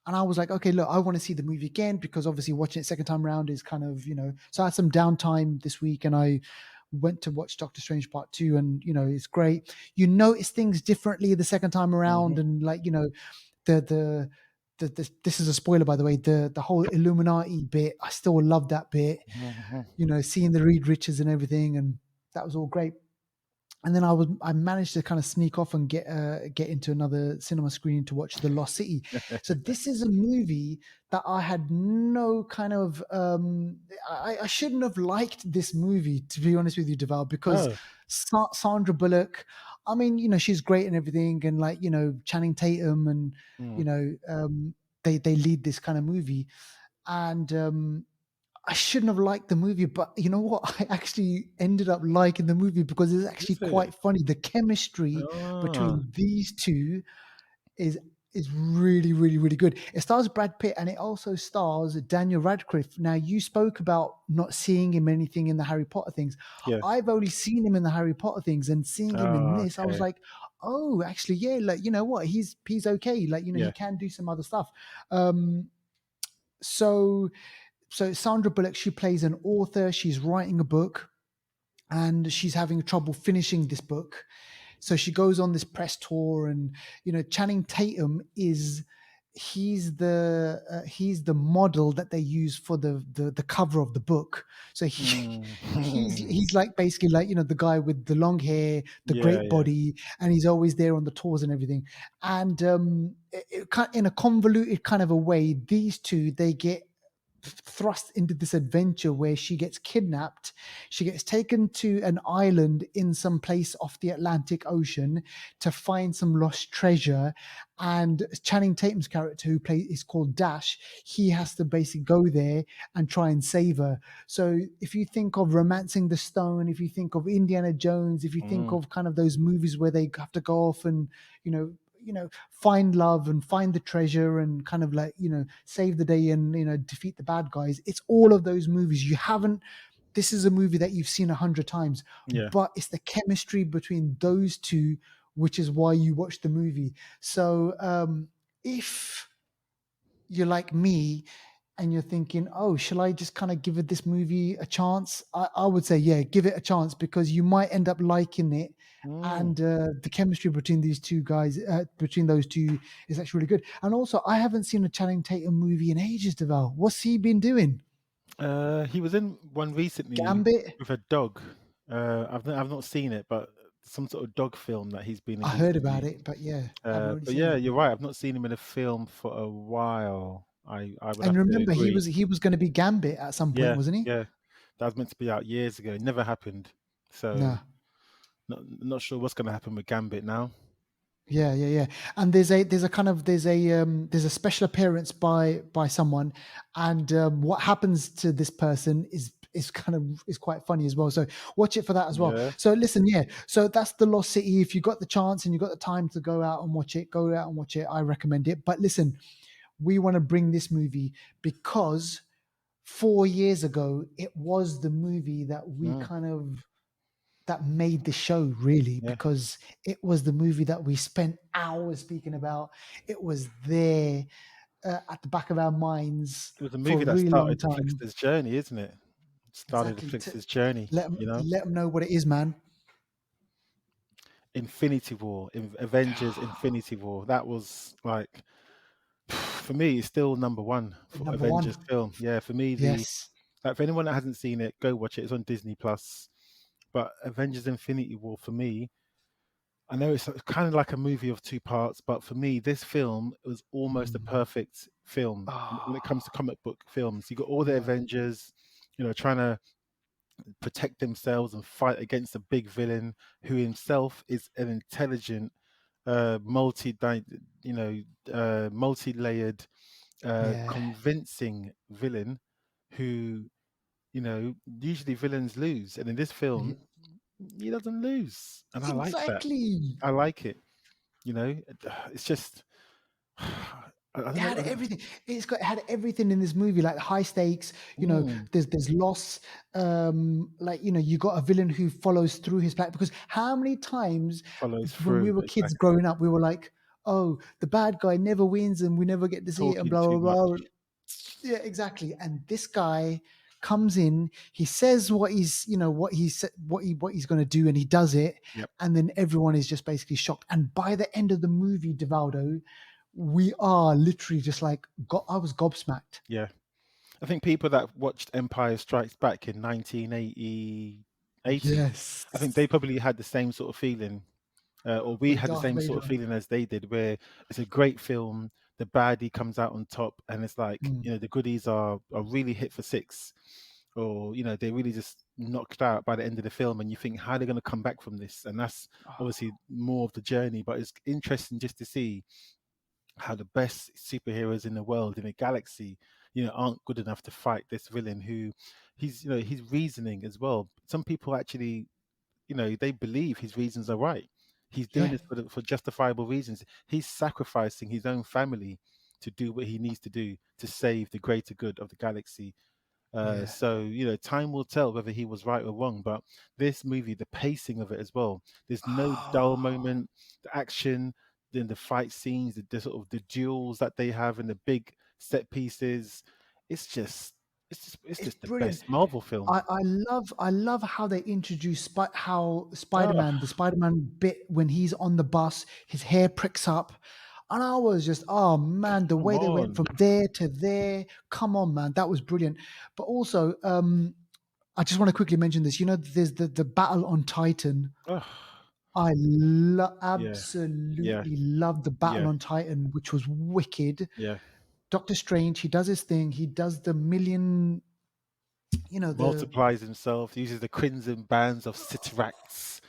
I was like, okay, look, I want to see the movie again because obviously watching it second time around is kind of So I had some downtime this week, and I went to watch Doctor Strange Part Two, and it's great. You notice things differently the second time around, Hmm. and the this is a spoiler, by the way. The whole Illuminati bit, I still love that bit. Hmm. Seeing the Reed Richards and everything, and that was all great. And then I managed to kind of sneak off and get into another cinema screening to watch The Lost City. So this is a movie that I had no kind of I shouldn't have liked this movie, to be honest with you, Deval, because Oh. Sandra Bullock, I mean, she's great and everything, and Channing Tatum, and Mm. you know they lead this kind of movie, and I shouldn't have liked the movie, but you know what? I actually ended up liking the movie because it's actually Is it? quite funny. The chemistry Ah. between these two is really, really, really good. It stars Brad Pitt, and it also stars Daniel Radcliffe. Now, you spoke about not seeing him anything in the Harry Potter things. Yeah. I've only seen him in the Harry Potter things, and seeing him in Ah. this, I was Okay. like, oh, actually, yeah, like you know what? He's okay. Like he Yeah. can do some other stuff. Um, so Sandra Bullock, she plays an author. She's writing a book, and she's having trouble finishing this book. So she goes on this press tour, and Channing Tatum is he's the model that they use for the cover of the book. So Mm. he's like basically like the guy with the long hair, the Yeah. great Yeah. body, and he's always there on the tours and everything. And in a convoluted kind of a way, these two, they get thrust into this adventure where she gets kidnapped. She gets taken to an island in some place off the Atlantic Ocean to find some lost treasure. And Channing Tatum's character, who plays is called Dash, he has to basically go there and try and save her. So if you think of Romancing the Stone, if you think of Indiana Jones, if you think Mm. of kind of those movies where they have to go off and find love and find the treasure and kind of like save the day and defeat the bad guys, it's all of those movies. You haven't This is a movie that you've seen 100 times, Yeah. but it's the chemistry between those two which is why you watch the movie. So if you're like me and you're thinking, oh, shall I just kind of give it this movie a chance? I would say, yeah, give it a chance because you might end up liking it. Mm. And the chemistry between these two guys, between those two, is actually really good. And also, I haven't seen a Channing Tatum movie in ages, Deval. What's he been doing? He was in one recently Gambit? with a dog. I've not seen it, but some sort of dog film that he's been in I heard about recently. it, but yeah, I haven't really But seen yeah, it. you're right. I've not seen him in a film for a while. I would And have to remember, agree. he was going to be Gambit at some point, Yeah, wasn't he? yeah. That was meant to be out years ago. It never happened. So No. not sure what's going to happen with Gambit now. Yeah, yeah, yeah. And there's a special appearance by someone, and what happens to this person is quite funny as well. So watch it for that as well. Yeah. So listen, yeah. So that's The Lost City. If you got the chance and you got the time to go out and watch it, go out and watch it. I recommend it. But listen, we want to bring this movie because 4 years ago it was the movie that we Mm, kind of that made the show, really, yeah. because it was the movie that we spent hours speaking about. It was there at the back of our minds It was a for a movie that really long started the time. Flixters journey, isn't it? Started the Exactly. Flixters journey, you know? Let them know what it is, man. Infinity War, Avengers Infinity War. That was like for me, it's still number one for Number Avengers one. film. Yeah, for me, the Yes. like for anyone that hasn't seen it, go watch it. It's on Disney Plus. But Avengers Infinity War for me, I know it's kind of like a movie of two parts, but for me, this film was almost a Mm. perfect film when it comes to Ah, comic book films. You got all the yeah. Avengers, trying to protect themselves and fight against a big villain who himself is an intelligent, multi-layered, Yeah. convincing villain who, usually villains lose. And in this film, he doesn't lose, and I like that. Exactly. I like it. You know, it's just I It don't know. had everything. It had everything in this movie, like high stakes. Mm, There's loss. Like you got a villain who follows through his plan. Because how many times follows when we through were kids exactly. growing up, we were like, "Oh, the bad guy never wins, and we never get to see it," and Talking blah too blah much. blah. Yeah, exactly. And this guy comes in, he says what he's, what he said, what he's going to do, and he does it, Yep. and then everyone is just basically shocked. And by the end of the movie, Devaldo, we are literally just like, I was gobsmacked. Yeah. I think people that watched Empire Strikes Back in 1980, Yes, I think they probably had the same sort of feeling, or we with had the Darth same sort of Vader. feeling as they did, where it's a great film, the baddie comes out on top, and it's like, Mm. the goodies are really hit for six, or they really just knocked out by the end of the film, and you think how they're going to come back from this, and that's Oh, obviously more of the journey. But it's interesting just to see how the best superheroes in the world in a galaxy aren't good enough to fight this villain who he's reasoning as well. Some people actually they believe his reasons are right. He's doing yeah, this for justifiable reasons. He's sacrificing his own family to do what he needs to do to save the greater good of the galaxy. yeah. So time will tell whether he was right or wrong. But this movie, the pacing of it as well, there's no dull Oh, moment. The action, then the fight scenes, the sort of the duels that they have, and the big set pieces. It's just, it's it's just the brilliant. best Marvel film. I love how they introduce how Oh, the Spider-Man bit when he's on the bus, his hair pricks up. And I was just, oh man, the come way they went on. from there to there. Come on, man, that was brilliant. But also, I just want to quickly mention this. There's the battle on Titan. Oh, I yeah, yeah, absolutely love the battle yeah, on Titan, which was wicked. yeah. Doctor Strange, he does his thing. He does the million, the Multiplies himself, uses the crimson bands of Citrax.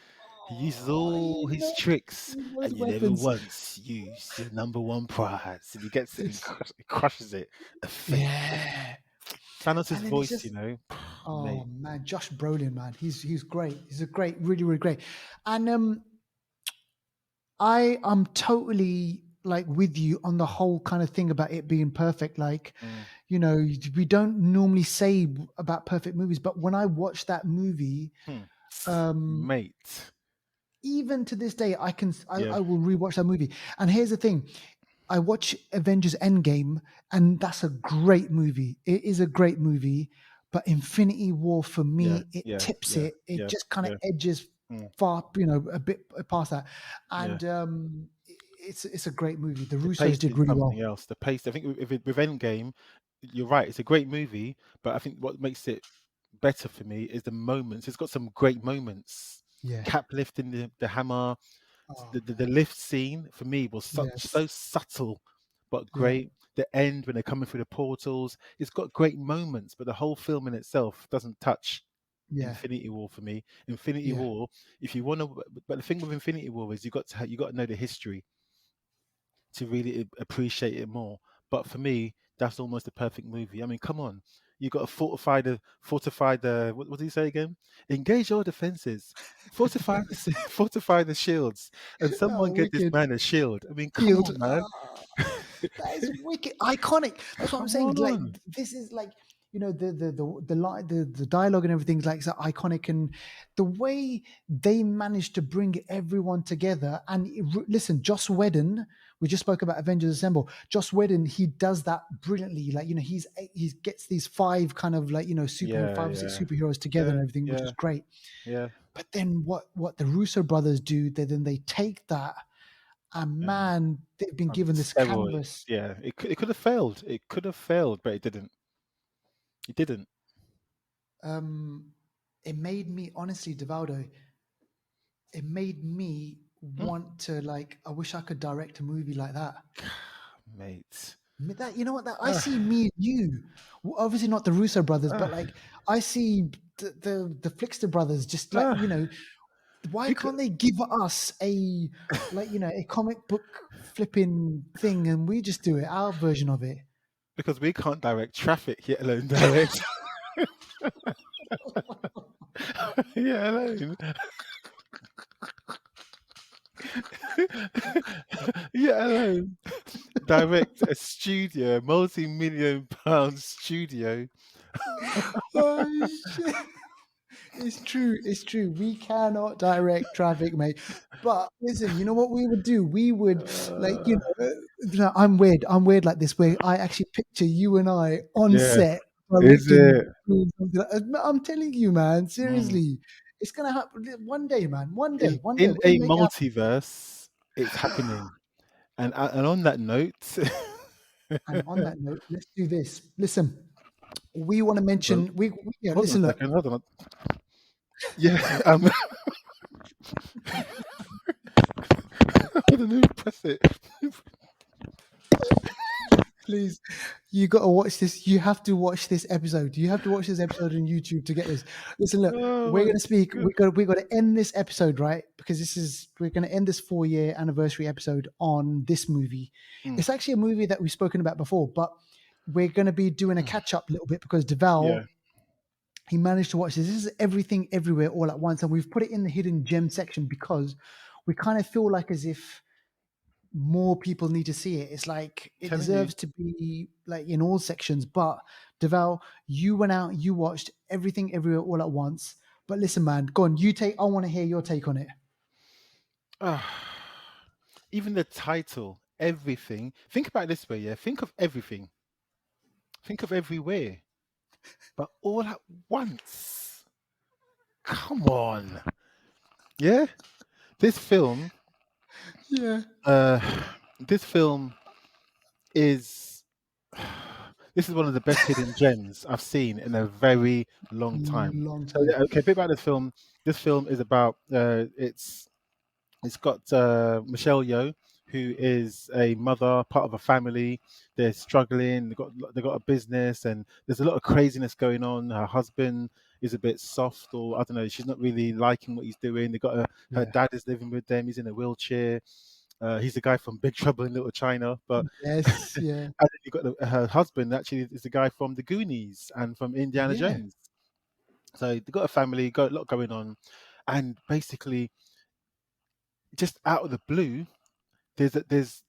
He uses all his tricks, those and you never weapons. once use your number one prize. And he gets it and It's crushes it. A fate. yeah, Thanos' and then it's voice, just, oh mate. man, Josh Brolin, man, he's great. He's a great, really, really great. And I'm totally like with you on the whole kind of thing about it being perfect. Like, Mm. we don't normally say about perfect movies, but when I watch that movie, Hmm. um, Mate. even to this day, Yeah, I will rewatch that movie. And here's the thing: I watch Avengers Endgame, and that's a great movie. It is a great movie, but Infinity War for yeah, me, it yeah, tips yeah, it. It yeah, just kind of yeah, edges mm, far, a bit past that. yeah. And it's a great movie. The The Russos pace did is really something well. else. The pace, I think, with Endgame, you're right. It's a great movie, but I think what makes it better for me is the moments. It's got some great moments. Yeah. Cap lifting the hammer, Oh the man. lift scene for me was Yes. so subtle but Yeah. great. The end when they're coming through the portals, it's got great moments, but the whole film in itself doesn't touch Yeah. Infinity War for me. Infinity Yeah. War, if you want to, but the thing with Infinity War is you got to know the history to really appreciate it more. But for me, that's almost a perfect movie. I mean, come on, you got to fortify the what do you say again? Engage your defenses, fortify fortify the shields, and someone Oh, get this wicked. man a shield. I mean, come Shield. on, man, That is wicked, iconic. That's what I'm come saying. Like, on, this is like, the dialogue and everything's like so iconic, and the way they managed to bring everyone together. And listen, Joss Whedon, we just spoke about Avengers Assemble. Joss Whedon, he does that brilliantly. Like, he gets these five kind of like, yeah, five or six yeah, superheroes together and yeah, everything, which yeah, is great. yeah, But then what the Russo brothers do, then they take that, and yeah. man, they've been On given this steroids, canvas. yeah. It could have failed. It could have failed, but it didn't. It didn't. um, it made me, honestly, Devaldo, it made me Mm, want to, like, I wish I could direct a movie like that. mate. That, you know what, that I Ah, see me and you, obviously not the Russo brothers, but ah, like I see the Flixter brothers, just like, ah. why We could can't they give us a, like, a comic book flipping thing, and we just do it, our version of it. because we can't direct traffic, yet alone direct. Yeah, alone. Yeah, alone. Direct a studio, a multi-million pound studio. Oh shit. It's true. It's true. We cannot direct traffic, mate. But listen, you know what we would do? We would like, Uh, I'm weird. I'm weird like this, where I actually picture you and I on yeah, set is directing. it? Doing something I'm telling you, man. Mm. Seriously, it's gonna happen one day, man. One day, In we're gonna a make it happen. multiverse, it's happening. And on that note, And on that note, let's do this. Listen, we want to hold mention. Yeah. hold on a Listen, look. second. Hold on. Yeah, hold on, let me press it. Please, you got to watch this. You have to watch this episode. You have to watch this episode on YouTube to get this. Listen, look, Oh we're my gonna speak. god. We got to end this episode right because we're gonna end this 4-year anniversary episode on this movie. Mm, It's actually a movie that we've spoken about before, but we're gonna be doing a mm. catch up a little bit because Yeah, Deval, he managed to watch this. This is everything everywhere all at once, and we've put it in the hidden gem section because we kind of feel like as if more people need to see it. It's like it telling you. deserves to be like in all sections. But Deval, you went out, you watched everything everywhere all at once. But listen, man, go on. You take. I want to hear your take on it. Even the title, everything. Think about it this way, yeah. Think of everything. Think of everywhere, but all at once. Come on. Yeah. This film. Yeah, Uh, this film is. This is one of the best hidden gems I've seen in a very long time. long So time. yeah, okay, a bit about this film. This film is about it's got Michelle Yeoh, who is a mother, part of a family. They're struggling. They got a business, and there's a lot of craziness going on. Her husband is a bit soft, or I don't know. She's not really liking what he's doing. Her Yeah. dad is living with them. He's in a wheelchair. He's the guy from Big Trouble in Little China, but Yes. Yeah. and then you got her husband actually is the guy from the Goonies and from Indiana Yeah. Jones. So they've got a family, got a lot going on, and basically, just out of the blue, there's a, there's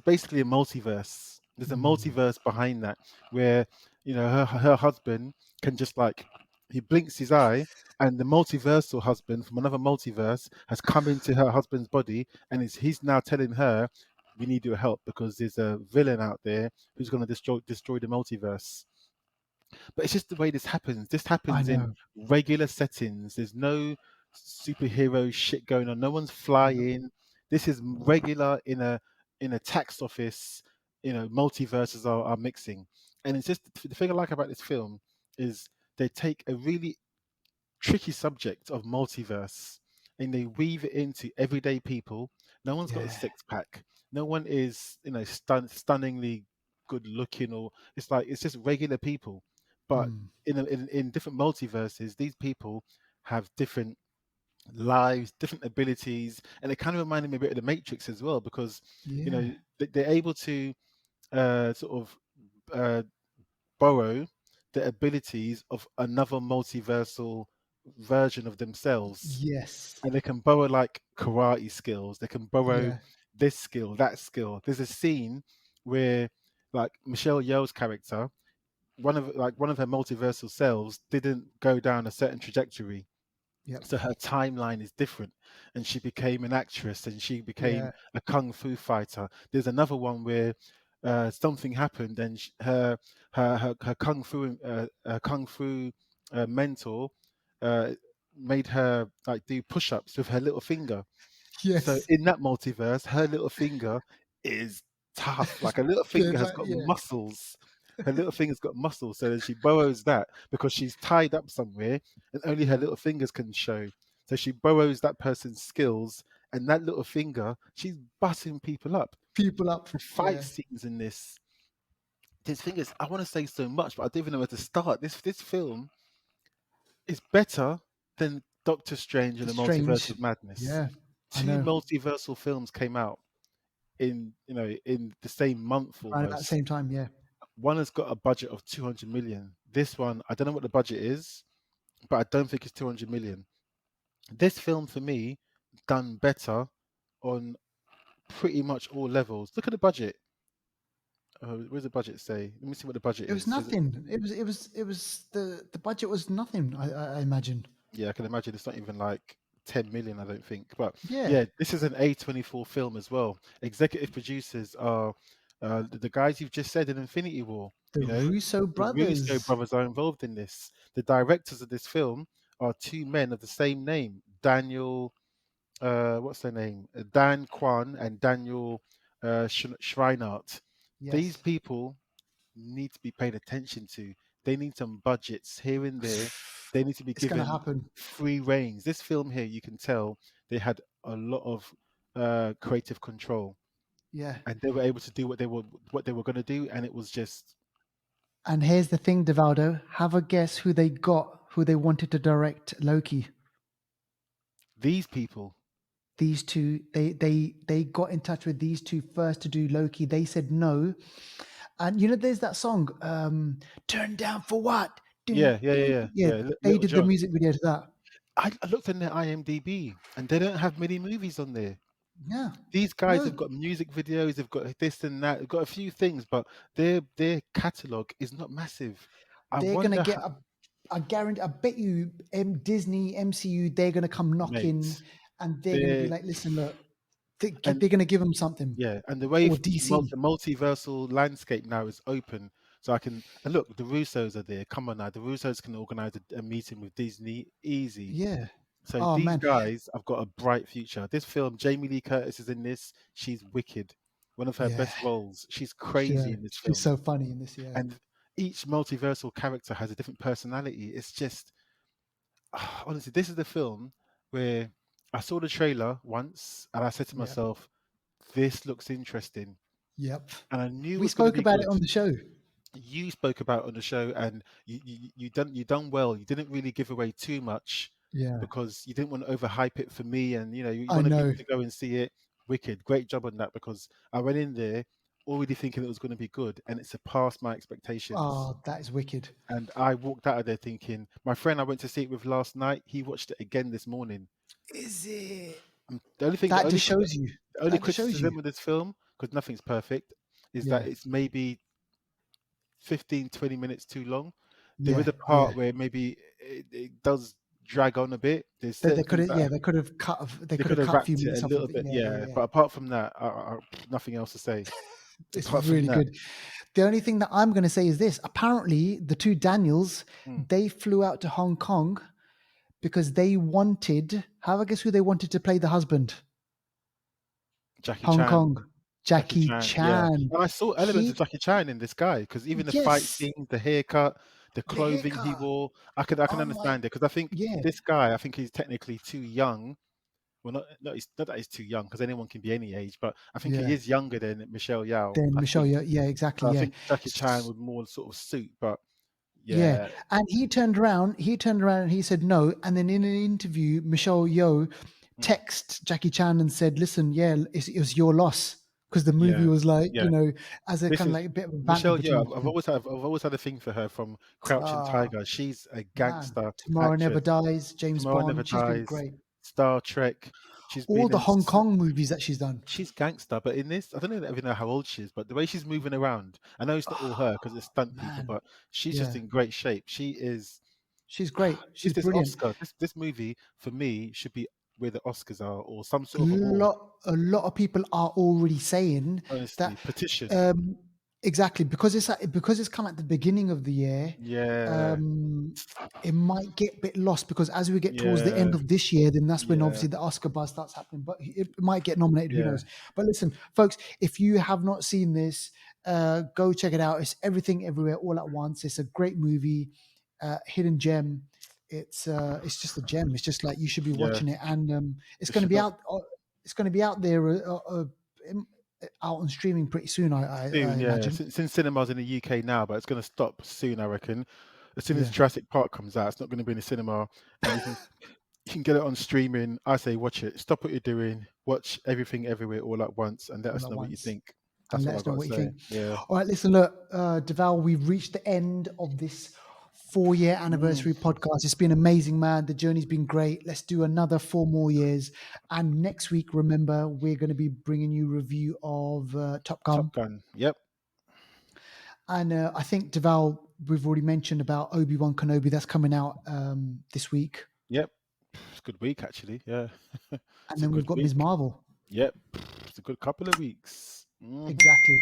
basically a multiverse. There's a Mm. multiverse behind that where her husband can just like he blinks his eye and the multiversal husband from another multiverse has come into her husband's body and he's now telling her we need your help because there's a villain out there who's going to destroy the multiverse. But it's just the way this happens. This I happens in know. regular settings. There's no superhero shit going on. No one's No. flying. This is regular in a tax office. Multiverses are mixing, and it's just the thing I like about this film is they take a really tricky subject of multiverse and they weave it into everyday people. No one's got a Yeah. six pack. No one is, stunningly good looking, or it's just regular people. But Mm. in different multiverses, these people have different lives, different abilities, and it kind of reminded me a bit of the Matrix as well because Yeah. they're able to sort of uh, borrow the abilities of another multiversal version of themselves. Yes. And they can borrow like karate skills, they can borrow Yeah. this skill, that skill. There's a scene where like Michelle Yeoh's character, one of her multiversal selves didn't go down a certain trajectory, Yep. so her timeline is different and she became an actress and she became Yeah. a kung fu fighter. There's another one where something happened and her kung fu mentor uh, made her like do push-ups with her little finger. So Yes. in that multiverse, her little finger is tough. Like her little finger Good. has Like, got yeah. muscles. Her little finger's got muscles. So then she borrows that because she's tied up somewhere and only her little fingers can show. So she borrows that person's skills and that little finger, she's butting people up. People up. The fight Yeah. scenes in this thing is, I want to say so much, but I don't even know where to start. This film is better than Doctor Strange and the Multiverse Strange. of Madness. Yeah. I Two know. multiversal films came out in the same month Around about the almost. same time. Yeah. One has got a budget of 200 million. This one, I don't know what the budget is, but I don't think it's 200 million. This film for me done better on pretty much all levels. Look at the budget. Where's the budget say? Let me see what the budget It was is. Says it, nothing. It was the budget was nothing. I imagine. yeah, I can imagine it's not even like 10 million, I don't think. But Yeah, yeah, this is an A24 film as well. Executive producers are the guys you've just said in Infinity War. the You know, Russo the Russo brothers. brothers are involved in this. The directors of this film are two men of the same name, Daniel. What's their name? Dan Kwan and Daniel Schweinart. These Yes, people need to be paid attention to. They need some budgets here and there. They need to be it's gonna given happen. free reins. This film here, you can tell they had a lot of creative control, Yeah. and they were able to do what they were going to do, and it was just And here's the thing, Devaldo. Have a guess who they got, who they wanted to direct Loki. these people. These two, they got in touch with these two first to do Loki. They said no. And you know, there's that song, Turn Down for What? Yeah, yeah, yeah, yeah, Yeah, yeah. they Little did the John. music video to that. I looked on their IMDb, and they don't have many movies on there. Yeah. These guys have No, got music videos, they've got this and that, they've got a few things, but their catalog is not massive. I they're gonna wonder, get a I guarantee I bet you Disney, MCU, they're gonna come knocking mate, and they're gonna be they like, listen, look, and they're gonna give them something. yeah, and the way Or DC. the multiversal landscape now is open, so I can and look, the Russos are there. Come on now, the Russos can organize a meeting with Disney easy. Yeah. So Oh these man. guys have got a bright future. This film, Jamie Lee Curtis is in this. She's wicked, one of her Yeah. best roles. She's Yeah. crazy in this She's film. so funny in this, yeah. And each multiversal character has a different personality. It's just honestly, this is the film where I saw the trailer once and I said to Yeah. myself, "This looks interesting," Yep. and I knew it We was going to spoke be about it good. on the show. You spoke about it on the show, and you done well. You didn't really give away too much Yeah. because you didn't want to overhype it for me, and you I wanted know. people to go and see it. Wicked, great job on that because I went in there already thinking it was going to be good, and it surpassed my expectations. Oh, that is wicked. And I walked out of there thinking, my friend I went to see it with last night, he watched it again this morning. Is it? The That only just thing, shows you. the only That just shows you. criticism of this film, because nothing's perfect, is that Yeah. it's maybe 15, 20 minutes too long. There is Yeah. a Yeah. part where maybe it does drag on a bit. There's They certain could things have, that yeah, they they could could have have cut a few wrapped it a minutes off little of it. bit, Yeah, yeah, yeah. yeah. But apart from that, nothing else to say. It's Apart from really that, good. The only thing that I'm going to say is this. Apparently, the two Daniels, mm, they flew out to Hong Kong because they wanted, have a guess who they wanted to play the husband? Jackie Hong Chan. Kong. Jackie Jackie Chan, yeah. Chan. And I saw elements of He, Jackie Chan in this guy because even the fight yes, scenes, the haircut, the the clothing he haircut. wore, I can Oh my, understand it because I think yeah, this guy, I think he's technically too young. Well, not that he's too young because anyone can be any age, but I think he yeah. is younger than Michelle Yao. Then I Michelle, think yeah, yeah, exactly, so. I yeah. think Jackie Chan would more sort of suit, but Yeah, yeah, and he turned around and he said no. And then in an interview, Michelle Yeoh mm, texted Jackie Chan and said, "Listen, yeah, it was your loss because the movie yeah, was like, yeah. as a This kind of is like a bit of a banter Michelle. Yeah, between I've them." always had a thing for her from Crouching Ah, Tiger. She's a man, gangster Tomorrow Never actress. Dies, James Tomorrow Never Bond. She's been Dies, great. Star Trek. She's All been the in. Hong Kong movies that she's done. She's gangster, but in this, I don't even know how old she is, but the way she's moving around, I know it's not all her because it's stunt people, Man, but she's just yeah, in great shape. She is. she's great. This She's this brilliant. Oscar, this movie for me should be where the Oscars are or some A sort of award. lot of people are already saying Honestly, that petition. um, exactly because it's come at the beginning of the year. Yeah, Um, it might get a bit lost because as we get towards the yeah, end of this year, then that's when yeah, obviously the Oscar buzz starts happening. But it might get nominated. Who yeah. knows? But listen, folks, if you have not seen this, go check it out. It's Everything Everywhere All at Once. It's a great movie, hidden gem. It's just a gem. It's just like you should be Yeah, watching it, and it's it going to should be not out. It's going to be out there in- out on streaming pretty soon. I soon. Yeah, imagine. since cinemas in the UK now, but it's going to stop soon, I reckon. As soon as Yeah, Jurassic Park comes out, it's not going to be in the cinema, and you can get it on streaming. I say watch it. Stop what you're doing. Watch Everything Everywhere All at Once, and let all us at know what you once. think. And That's let all I've us know got to what you say. think. Yeah. All right, listen, look, Deval, we've reached the end of this 4-year anniversary podcast. It's been amazing, man. The journey's been great. Let's do another 4 more years. And next week, remember, we're going to be bringing you a review of Top Gun. Top Gun. Yep. And I think, Deval, we've already mentioned about Obi-Wan Kenobi. That's coming out this week. Yep. It's a good week, actually. Yeah. And then we've got Ms. Marvel. Yep. It's a good couple of weeks. Exactly.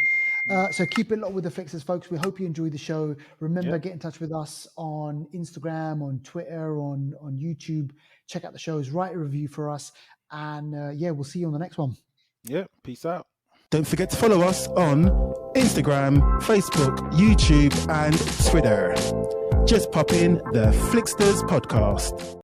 So keep it locked with the Flixters, folks. We hope you enjoy the show. Remember, get in touch with us on Instagram, on Twitter, on YouTube. Check out the shows, write a review for us. And we'll see you on the next one. Yeah, peace out. Don't forget to follow us on Instagram, Facebook, YouTube, and Twitter. Just pop in the Flixters podcast.